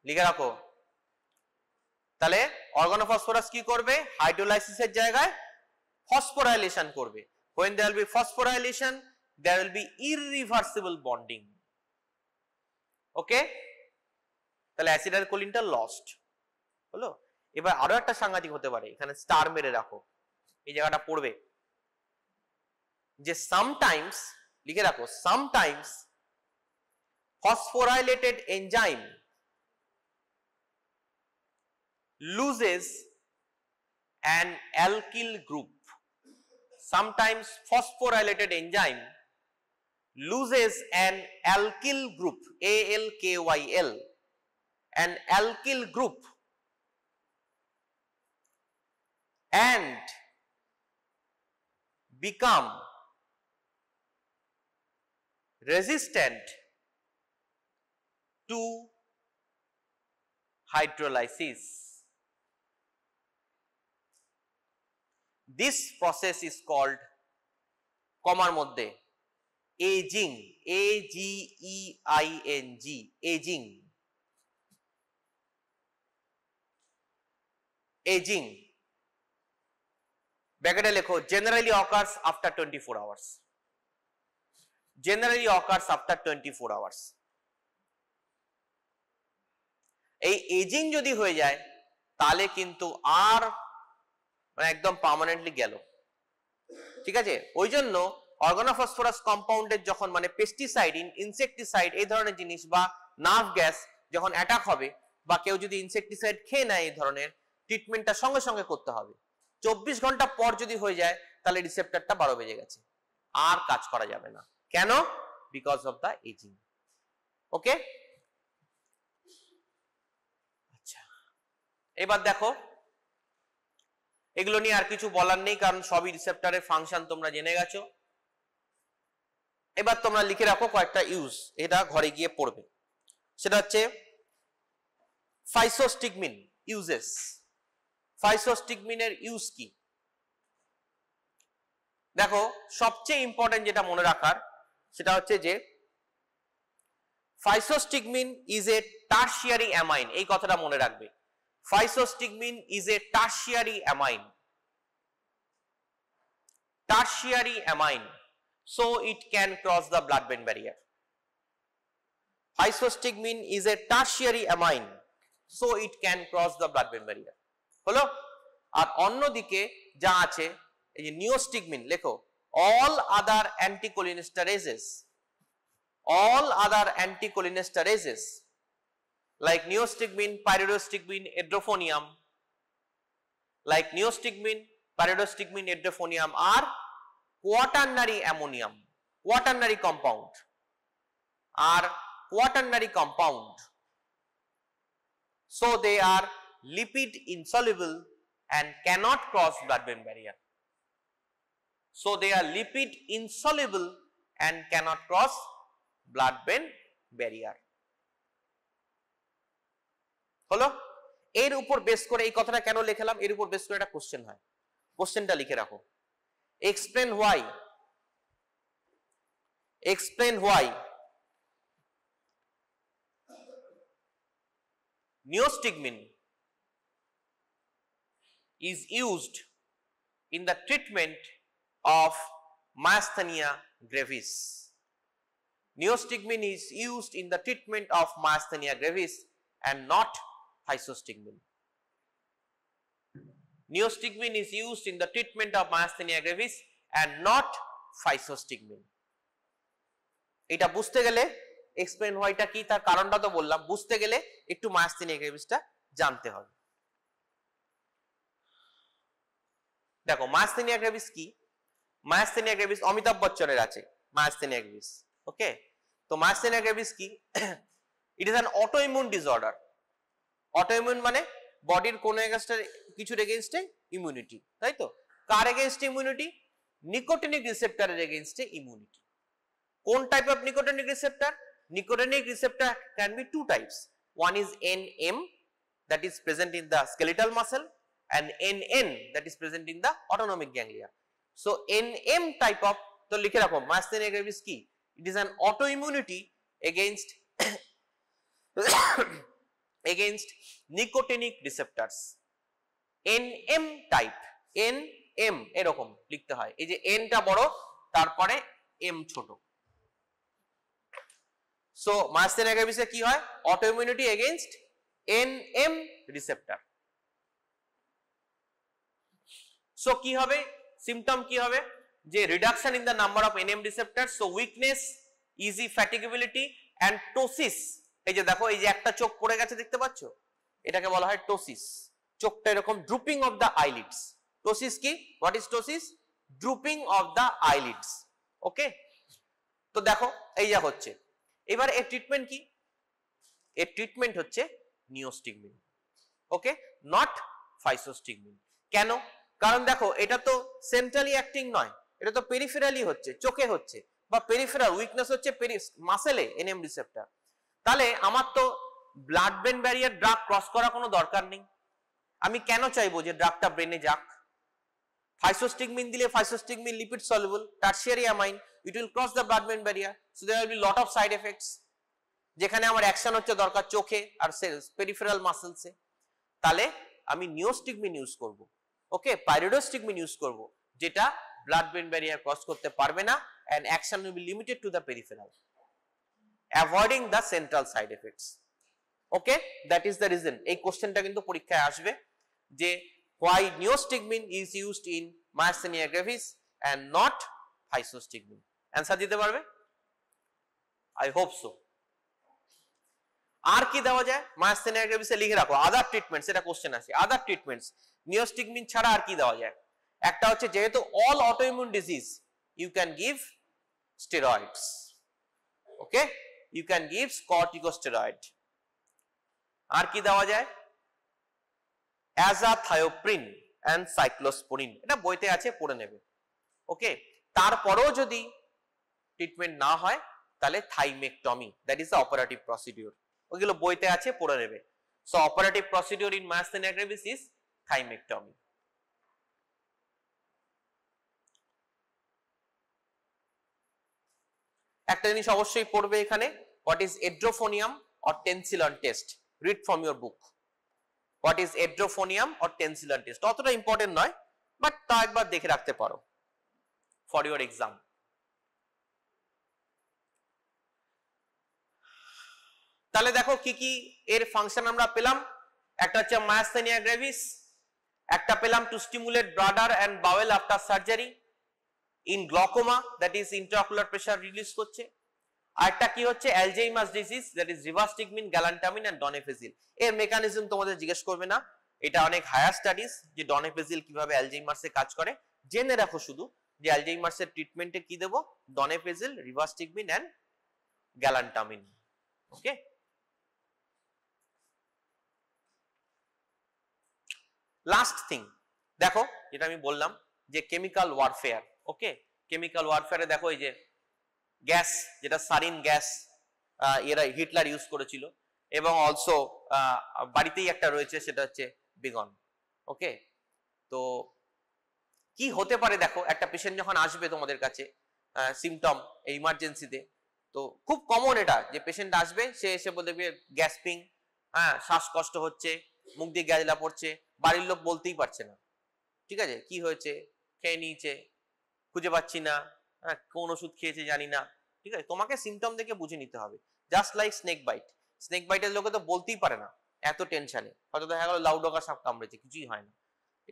লিখে রাখো, তাহলে অর্গানোফসফরাস কি করবে, হাইড্রোলাইসিসের জায়গায় phosphorylation করবে। when there will be phosphorylation there will be irreversible bonding. ওকে, তাহলে অ্যাসিটাইলকোলিনটা লস্ট হলো। এবার আরো একটা সাংঘাতিক হতে পারে, এখানে স্টার মেরে রাখো, এই জায়গাটা পড়বে, যে সামটাইমস, লিখে রাখো, sometimes phosphorylated enzyme loses an alkyl group. Sometimes phosphorylated enzyme loses an alkyl group, ALKYL, an alkyl group, and become resistant to hydrolysis. This process is called, কমার মধ্যে, aging, AGEING, aging. Aging ব্র্যাকেটে লেখো, generally occurs after 24 hours. Generally occurs after 24 hours. এই এজিং যদি হয়ে যায় তাহলে কিন্তু আর মানে একদম পার্মানেন্টলি গেল, ঠিক আছে। ওই জন্য অর্গানোফসফরাস কম্পাউন্ডের যখন মানে পেস্টিসাইড, ইনসেকটিসাইড এই ধরনের জিনিস বা নার্ভ গ্যাস যখন অ্যাটাক হবে, বা কেউ যদি ইনসেকটিসাইড খেয়ে নেয়, এই ধরনের ট্রিটমেন্টটা সঙ্গে সঙ্গে করতে হবে। 24 ঘন্টা পর যদি হয়ে যায় তাহলে রিসেপ্টরটা 12 বেজে গেছে, আর কাজ করা যাবে না। কেন? Because of the ageing. Okay, আচ্ছা, এবার দেখো, এগুলো নিয়ে আর কিছু বলার নেই, কারণ সবই রিসেপ্টরের ফাংশন তোমরা জেনে গেছো। এবার তোমরা লিখে রাখো কয়েকটা ইউজ, এটা ঘরে গিয়ে পড়বে। সেটা হচ্ছে ফাইসোস্টিগমিন ইউজেস। ফাইসোস্টিগমিনের ইউজ কি? দেখো, সবচেয়ে ইম্পর্টেন্ট যেটা মনে রাখার সেটা হচ্ছে যে physostigmine is a tertiary amine. এই কথাটা মনে রাখবে, physostigmine is a tertiary amine. Tertiary amine, so it can cross the blood-brain barrier. Physostigmine is a tertiary amine, so it can cross the blood-brain barrier. হলো? আর অন্যদিকে যা আছে, এই যে নিওস্টিগমিন, লেখো, all other anticholinesterases, all other anticholinesterases like neostigmine, pyridostigmine, edrophonium, like neostigmine, pyridostigmine, edrophonium are quaternary ammonium, quaternary compound, are quaternary compound, so they are lipid insoluble and cannot cross blood-brain barrier. So they are lipid insoluble and cannot cross blood-brain barrier. হলো? এর উপর বেস করে এই কথাটা কেন লিখলাম, এর উপর বেস করে একটা কোশ্চেন হয়, কোশ্চেনটা লিখে রাখো। Explain why. Explain why neostigmine is used in the treatment of myasthenia gravis. Neostigmine is used in the treatment of myasthenia gravis and not physostigmine. Neostigmine is used in the treatment of myasthenia gravis and not physostigmine. এটা বুঝতে গেলে এক্সপ্লেন হোয়াইটা কি তার কারণটা তো বললাম, বুঝতে গেলে একটু মায়াস্থেনিয়া গ্রেভিসটা জানতে হবে। দেখো মায়াস্থেনিয়া গ্রেভিস কি, মায়াস্থেনিয়া গ্রেভিস অমিতাভ বচ্চনের আছে মায়াস্থেনিয়া গ্রেভিস, ওকে। তো মায়াস্থেনিয়া গ্রেভিস কি, it is an autoimmune disorder. Autoimmune মানে বডির কোন কিছুর এগেইনস্টে ইমিউনিটি, তাই তো। কার এগেইনস্টে ইমিউনিটি? নিকোটিনিক রিসেপ্টরের এগেইনস্টে ইমিউনিটি। কোন type of nicotinic receptor? Nicotinic receptor can be two types. One is NM, that is present in the skeletal muscle, and NN, that is present in the autonomic ganglia. So NM type of, to likhe rakho myasthenia gravis ki, it is an autoimmunity against against nicotinic receptors. NM type, NM এরকম লিখতে হয়, এই যে N টা বড় তারপরে M ছোট। So myasthenia gravis এ কি হয়? autoimmunity against NM receptor. So কি হবে? symptom কি হবে? যে reduction in the number of NM receptors, so weakness, easy fatigability and ptosis। এই যে দেখো এই যে একটা চোখ পড়ে গেছে দেখতে পাচ্ছ, এটাকে বলা হয় ptosis। চোখটা এরকম drooping of the eyelids। ptosis কি? what is ptosis? drooping of the eyelids, ওকে। তো দেখো এই যা হচ্ছে, এবার এর ট্রিটমেন্ট কি? এর ট্রিটমেন্ট হচ্ছে নিওস্টিগমিন, ওকে, নট ফাইসোস্টিগমিন। কেন? কারণ দেখো এটা তো সেন্ট্রালি অ্যাক্টিং নয়, এটা তো পেরিফেরালি হচ্ছে, চোখে হচ্ছে, বা পেরিফেরাল উইকনেস হচ্ছে মাসেলে এনএম রিসেপ্টর। তাহলে আমার তো blood brain barrier drug cross করা কোনো দরকার নেই। আমি কেন চাইবো যে ড্রাগটা ব্রেনে যাক? ফাইসোস্টিগমিন দিলে physostigmine lipid soluble tertiary amine, it will cross the blood brain barrier, so there will be lot of side effects। যেখানে আমার অ্যাকশন হচ্ছে দরকার চোখে আর পেরিফেরাল মাসলসে, তাহলে আমি নিওস্টিগমিন ইউজ করব, ওকে, পাইরিডোস্টিগমিন ইউজ করব, যেটা ব্লাড ব্রেন ব্যারিয়ার ক্রস করতে পারবে না and action will be limited to the peripheral, avoiding the central side effects, okay, that is the reason। এই কোশ্চেনটা কিন্তু পরীক্ষায় আসবে যে why neostigmine is used in myasthenia gravis and not physostigmine। Answer দিতে পারবে? I hope so. আর কি দেওয়া যায় মায়াস্থেনিয়া গ্রেভিসে? লিখে রাখো আদার ট্রিটমেন্টস, এটা কোশ্চেন আছে। আদার ট্রিটমেন্টস নিওস্টিগমিন ছাড়া আর কি দেওয়া যায়? একটা হচ্ছে যেহেতু all autoimmune disease you can give steroids, okay, you can give corticosteroid. আর কি দেওয়া যায়? অ্যাজাথায়োপ্রিন এন্ড সাইক্লোস্পোরিন, এটা বইতে আছে, পড়ে নেবে, ওকে। তারপরেও যদি ট্রিটমেন্ট না হয় তাহলে thymectomy, that is the operative procedure, ওগুলো বইতে আছে, পড়ে নেবে। So operative procedure in myasthenia gravis is thymectomy. একটা জিনিস অবশ্যই পড়বে এখানে, what is edrophonium or Tensilon test, read from your book. What is edrophonium or Tensilon test, অতটা ইম্পর্টেন্ট নয়, বাট তা একবার দেখে রাখতে পারো ফর ইউর এক্সাম। তাহলে দেখো কি কি এর ফাংশন আমরা পেলাম। একটা হচ্ছে মায়াস্থেনিয়া গ্রেভিস, একটা পেলাম to stimulate bladder and bowel after surgery in glaucoma, that is intraocular pressure release করছে। আরেকটা কি হচ্ছে Alzheimer's disease, that is rivastigmine, galantamine and donepezil. এর মেকানিজম তোমাদের জিজ্ঞেস করবে না, এটা অনেক হায়ার স্টাডিজ যে ডনেফেজিল কিভাবে অ্যালঝেইমার্সে কাজ করে। জেনে রাখো শুধু যে অ্যালঝেইমার্সের ট্রিটমেন্টে কি দেব, ডনেফেজিল, রিভাস্টিগমিন এন্ড গ্যালান্টামিন, ওকে। লাস্ট থিং দেখো, যেটা আমি বললাম যে কেমিক্যাল ওয়ারফেয়ার, ওকে। কেমিক্যাল ওয়ারফেয়ারে দেখো এই যে গ্যাস, যেটা সারিন গ্যাস এরা হিটলার ইউজ করেছিল, এবং অলসো বাড়িতেই একটা রয়েছে সেটা হচ্ছে বেগন, ওকে। তো কি হতে পারে দেখো, একটা পেশেন্ট যখন আসবে তোমাদের কাছে সিমটম ইমার্জেন্সিতে, তো খুব কমন এটা যে পেশেন্ট আসবে, সে এসে বলবে গ্যাসপিং, হ্যাঁ, শ্বাসকষ্ট হচ্ছে, মুখ দিয়ে গ্যাজলা পড়ছে, বাড়ির লোক বলতেই পারছে না, ঠিক আছে, কি হয়েছে, খেয়ে নিয়েছে, খুঁজে পাচ্ছি না, হ্যাঁ, কোন ওষুধ খেয়েছে জানি না, ঠিক আছে। তোমাকে সিমটম দেখে বুঝে নিতে হবে, just like snake bite. Snake বাইটের লোকে তো বলতেই পারে না, এত টেনশনে, হয়তো দেখা গেল লাউডকা সাপ কামড়েছে, কিছুই হয় না,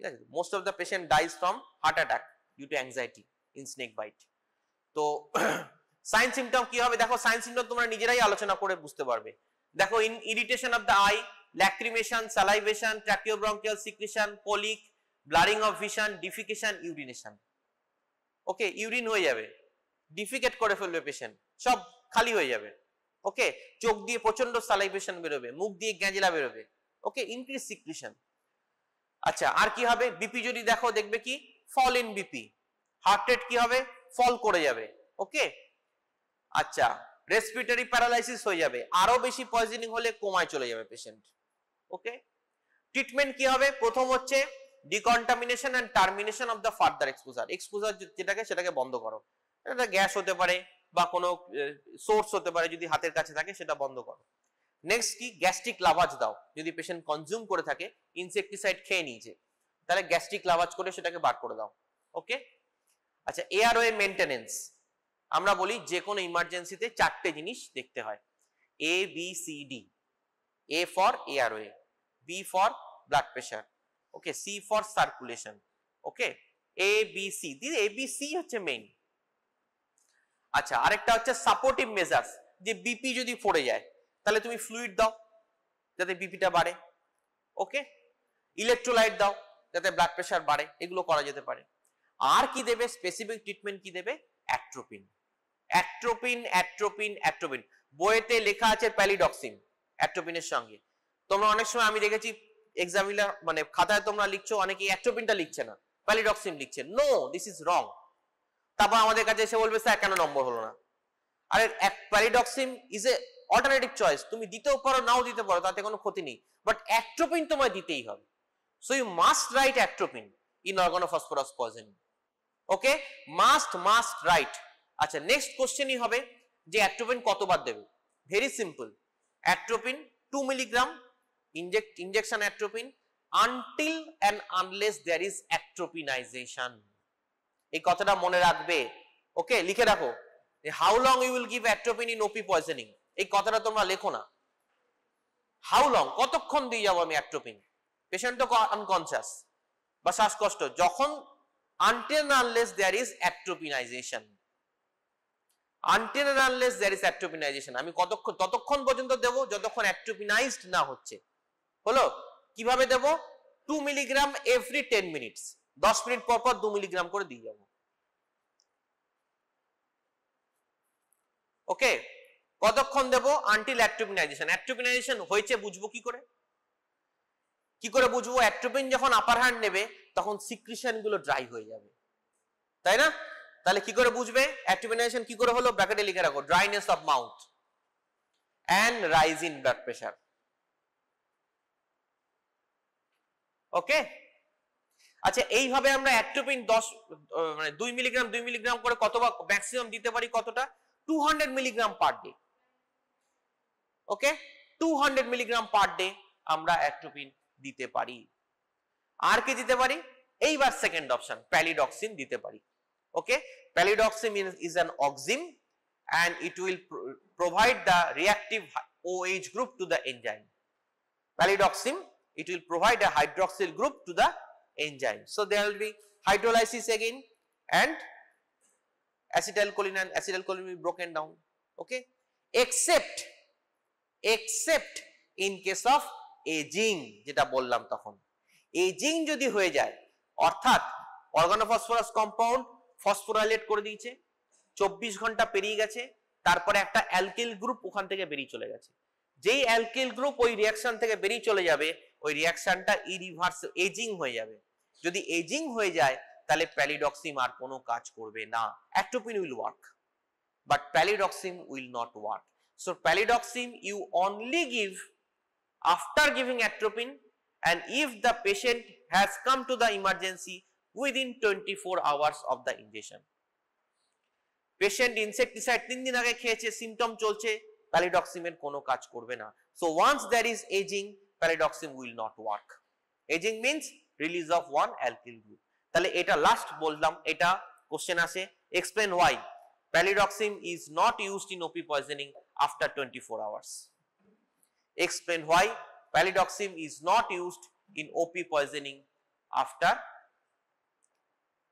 ঠিক আছে, most of the patient dies from heart attack due to anxiety in snake bite. তো সাইন সিমটম কি হবে দেখো, সাইন সিমটম তোমরা নিজেরাই আলোচনা করে বুঝতে পারবে। দেখো, in irritation of the eye, lacrimation, salivation, tracheobronchial secretion, colic, blurring of vision, defecation, urination. Okay, urine হয়ে যাবে, ডিফিকেট করে ফেলবে পেশেন্ট, সব খালি হয়ে যাবে। ওকে, চোখ দিয়ে প্রচন্ড স্যালাইভেশন বেরোবে, মুখ দিয়ে গ্যাঁজলা বেরোবে। Okay, increase secretion. আচ্ছা, আর কি হবে? বিপি যদি দেখো, দেখবে কি fall in BP, heart rate কি হবে? ফল করে যাবে। ওকে, আচ্ছা, রেসপিরেটরি প্যারালাইসিস হয়ে যাবে, আরো বেশি পয়জনিং হলে কোমায় চলে যাবে পেশেন্ট। ওকে, ট্রিটমেন্ট কি হবে? প্রথম হচ্ছে decontamination and termination of the further exposure. Exposure সেটাকে বন্ধ করো। এটা গ্যাস হতে পারে বা কোনো সোর্স হতে পারে, যদি হাতের কাছে থাকে সেটা বন্ধ করো। নেক্সট কি? গ্যাস্ট্রিক লাভাজ দাও। যদি পেশেন্ট কনজিউম করে থাকে, ইনসেকটিসাইড খেয়ে নিয়েছে, তাহলে গ্যাস্ট্রিক লাভাজ করে সেটাকে বার করে দাও। ওকে, আচ্ছা, এয়ারওয়ে মেইনটেনেন্স। আমরা বলি যে কোনো ইমার্জেন্সিতে 4টে জিনিস দেখতে হয়, A B C D. A for airway, B for blood pressure, okay, C for circulation. Okay, A B C, দিদি এ বি সি হচ্ছে মেইন। আচ্ছা, আরেকটা হচ্ছে সাপোর্টিভ মেজার্স, যে বিপি যদি পড়ে যায় তাহলে তুমি ফ্লুইড দাও যাতে বিপিটা বাড়ে। ওকে, ইলেকট্রোলাইট দাও যাতে ব্লাড প্রেশার বাড়ে, এগুলো করা যেতে পারে। আর কি দেবে? স্পেসিফিক ট্রিটমেন্ট কি দেবে? Atropine, atropine, atropine, atropine. বইয়েতে লেখা আছে প্যালিডক্সিন অ্যাট্রোপিনের সঙ্গে। তোমরা অনেক সময় আমি দেখেছি এক্সামিনার মানে খাতায় তোমরা লিখছো, অনেকে অ্যাট্রোপিনটা লিখছে না, প্যালিডক্সিন লিখছে। No, this is wrong. তারপর আমাদের কাছে এসে বলবে স্যার কেন নম্বর হলো না? আরে প্যালিডক্সিন ইজ এ অল্টারনেটিভ চয়েস, তুমি দিতেও পারো নাও দিতে পারো, তাতে কোনো ক্ষতি নেই, বাট অ্যাট্রোপিন তোমায় দিতেই হবে। So you must write atropine in organophosphorus poisoning. Okay, must write. আচ্ছা, নেক্সট কোশ্চেনই হবে যে অ্যাট্রোপিন কতবার দেবে? Very simple, atropine 2 milligram, injection atropine until and unless there is atropinisation. এই কথাটা মনে রাখবে। ওকে, লিখে রাখো, how long you will give atropine in OP poisoning. এই কথাটা তোমরা লেখো না, হাউ লং, কতক্ষণ দিয়ে যাবো আমি অ্যাট্রোপিন, পেশেন্ট তো আনকনসিয়াস বা শ্বাসকষ্ট, যখন until and unless there is atropinization, until and unless there is atropinization, আমি ততক্ষণ পর্যন্ত দেব যতক্ষণ অ্যাট্রোপিনাইজড না হচ্ছে। হলো, কিভাবে দেব? 2 মিলিগ্রাম এভরি 10 মিনিটস, 10 মিনিট পর পর 2 মিলিগ্রাম করে দিয়ে যাব। ওকে, কতক্ষণ দেব? আনটিল অ্যাট্রোপিনাইজেশন। অ্যাট্রোপিনাইজেশন হয়েছে বুঝবো কি করে? বুঝবো? অ্যাট্রোপিন যখন আপার হ্যান্ড নেবে তখন সিক্রিশন গুলো ড্রাই হয়ে যাবে, তাই না? তাহলে কি করে বুঝবে অ্যাট্রোপিনাইজেশন কি করে হলো? ব্র্যাকেটে লিখে রাখো, dryness of mouth and rise in blood pressure. Okay, আচ্ছা, এইভাবে আমরা অ্যাট্রোপিন 2 মিলিগ্রাম করে কতবার ম্যাক্সিমাম দিতে পারি? কতটা? 200 মিলিগ্রাম পার ডে। ওকে, 200 মিলিগ্রাম পার ডে আমরা অ্যাট্রোপিন দিতে পারি। আর কি দিতে পারি? এইবার সেকেন্ড অপশন, প্যালিডক্সিন দিতে পারি। ওকে, প্যালিডক্সিন is an oxime and it will provide the reactive OH group to the enzyme. Palidoxim, it will provide a hydroxyl group to the enzyme. So there will be hydrolysis again and acetylcholine will be broken down. Okay, except in case of aging, যেটা বললাম তখন এজিং যদি হয়ে যায়, অর্থাৎ অর্গানোফসফরাস কম্পাউন্ড ফসফোরাইলেট করে দিয়েছে, 24 ঘন্টা পেরিয়ে গেছে, তারপরে একটা অ্যালকিল গ্রুপ ওখান থেকে বেরিয়ে চলে গেছে। যেই অ্যালকিল গ্রুপ ওই রিঅ্যাকশন থেকে বেরিয়ে চলে যাবে, ওই রিঅ্যাকশনটা ইরিভার্স এজিং হয়ে যাবে। যদি এজিং হয়ে যায় তাহলে প্যালিডক্সিম আর কোনো কাজ করবে না। Atropine will work but pralidoxime will not work. So pralidoxime you only give after giving atropine and if the patient has come to the emergency within 24 hours of the injection. Patient insecticide 3 দিন আগে খেয়েছে, সিম্পটম চলছে, প্যালিডক্সিমের কোনো কাজ করবে না। So once there is aging, প্যালিডক্সিম will not work. Aging means release of one alkyl group. তাহলে এটা লাস্ট বললাম, এটা কোশ্চেন আসে, explain why প্যালিডক্সিম is not used in OP poisoning after 24 hours. Explain why Palidoxim is not used in OP poisoning after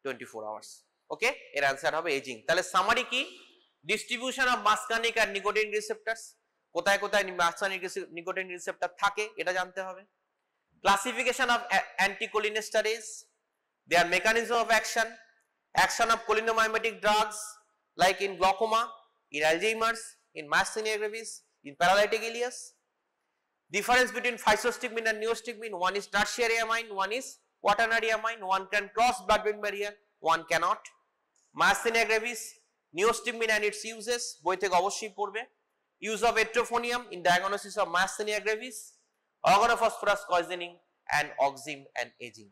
24 hours. Okay, এর অ্যান্সার হবে এজিং। তাহলে সামারি কি? ডিস্ট্রিবিউশন অফ মাসকার্নিক আর নিকোটিন রিসেপ্টরস, কোথায় কোথায় মাসকার্নিক নিকোটিন রিসেপ্টর থাকে এটা জানতে হবে। Classification of anticholinesterase, their mechanism of action, action of cholinomimetic drugs like in glaucoma, in Alzheimer's, in myasthenia gravis, in paralytic ileus. Difference between physostigmine and neostigmine, one is tertiary amine, one is quaternary amine, one can cross blood-brain barrier, one cannot. Myasthenia gravis, neostigmine and its uses, বই থেকে অবশ্যই পড়বে। Use of etrophonium in diagnosis of myasthenia gravis, organophosphorus poisoning and oxime and aging.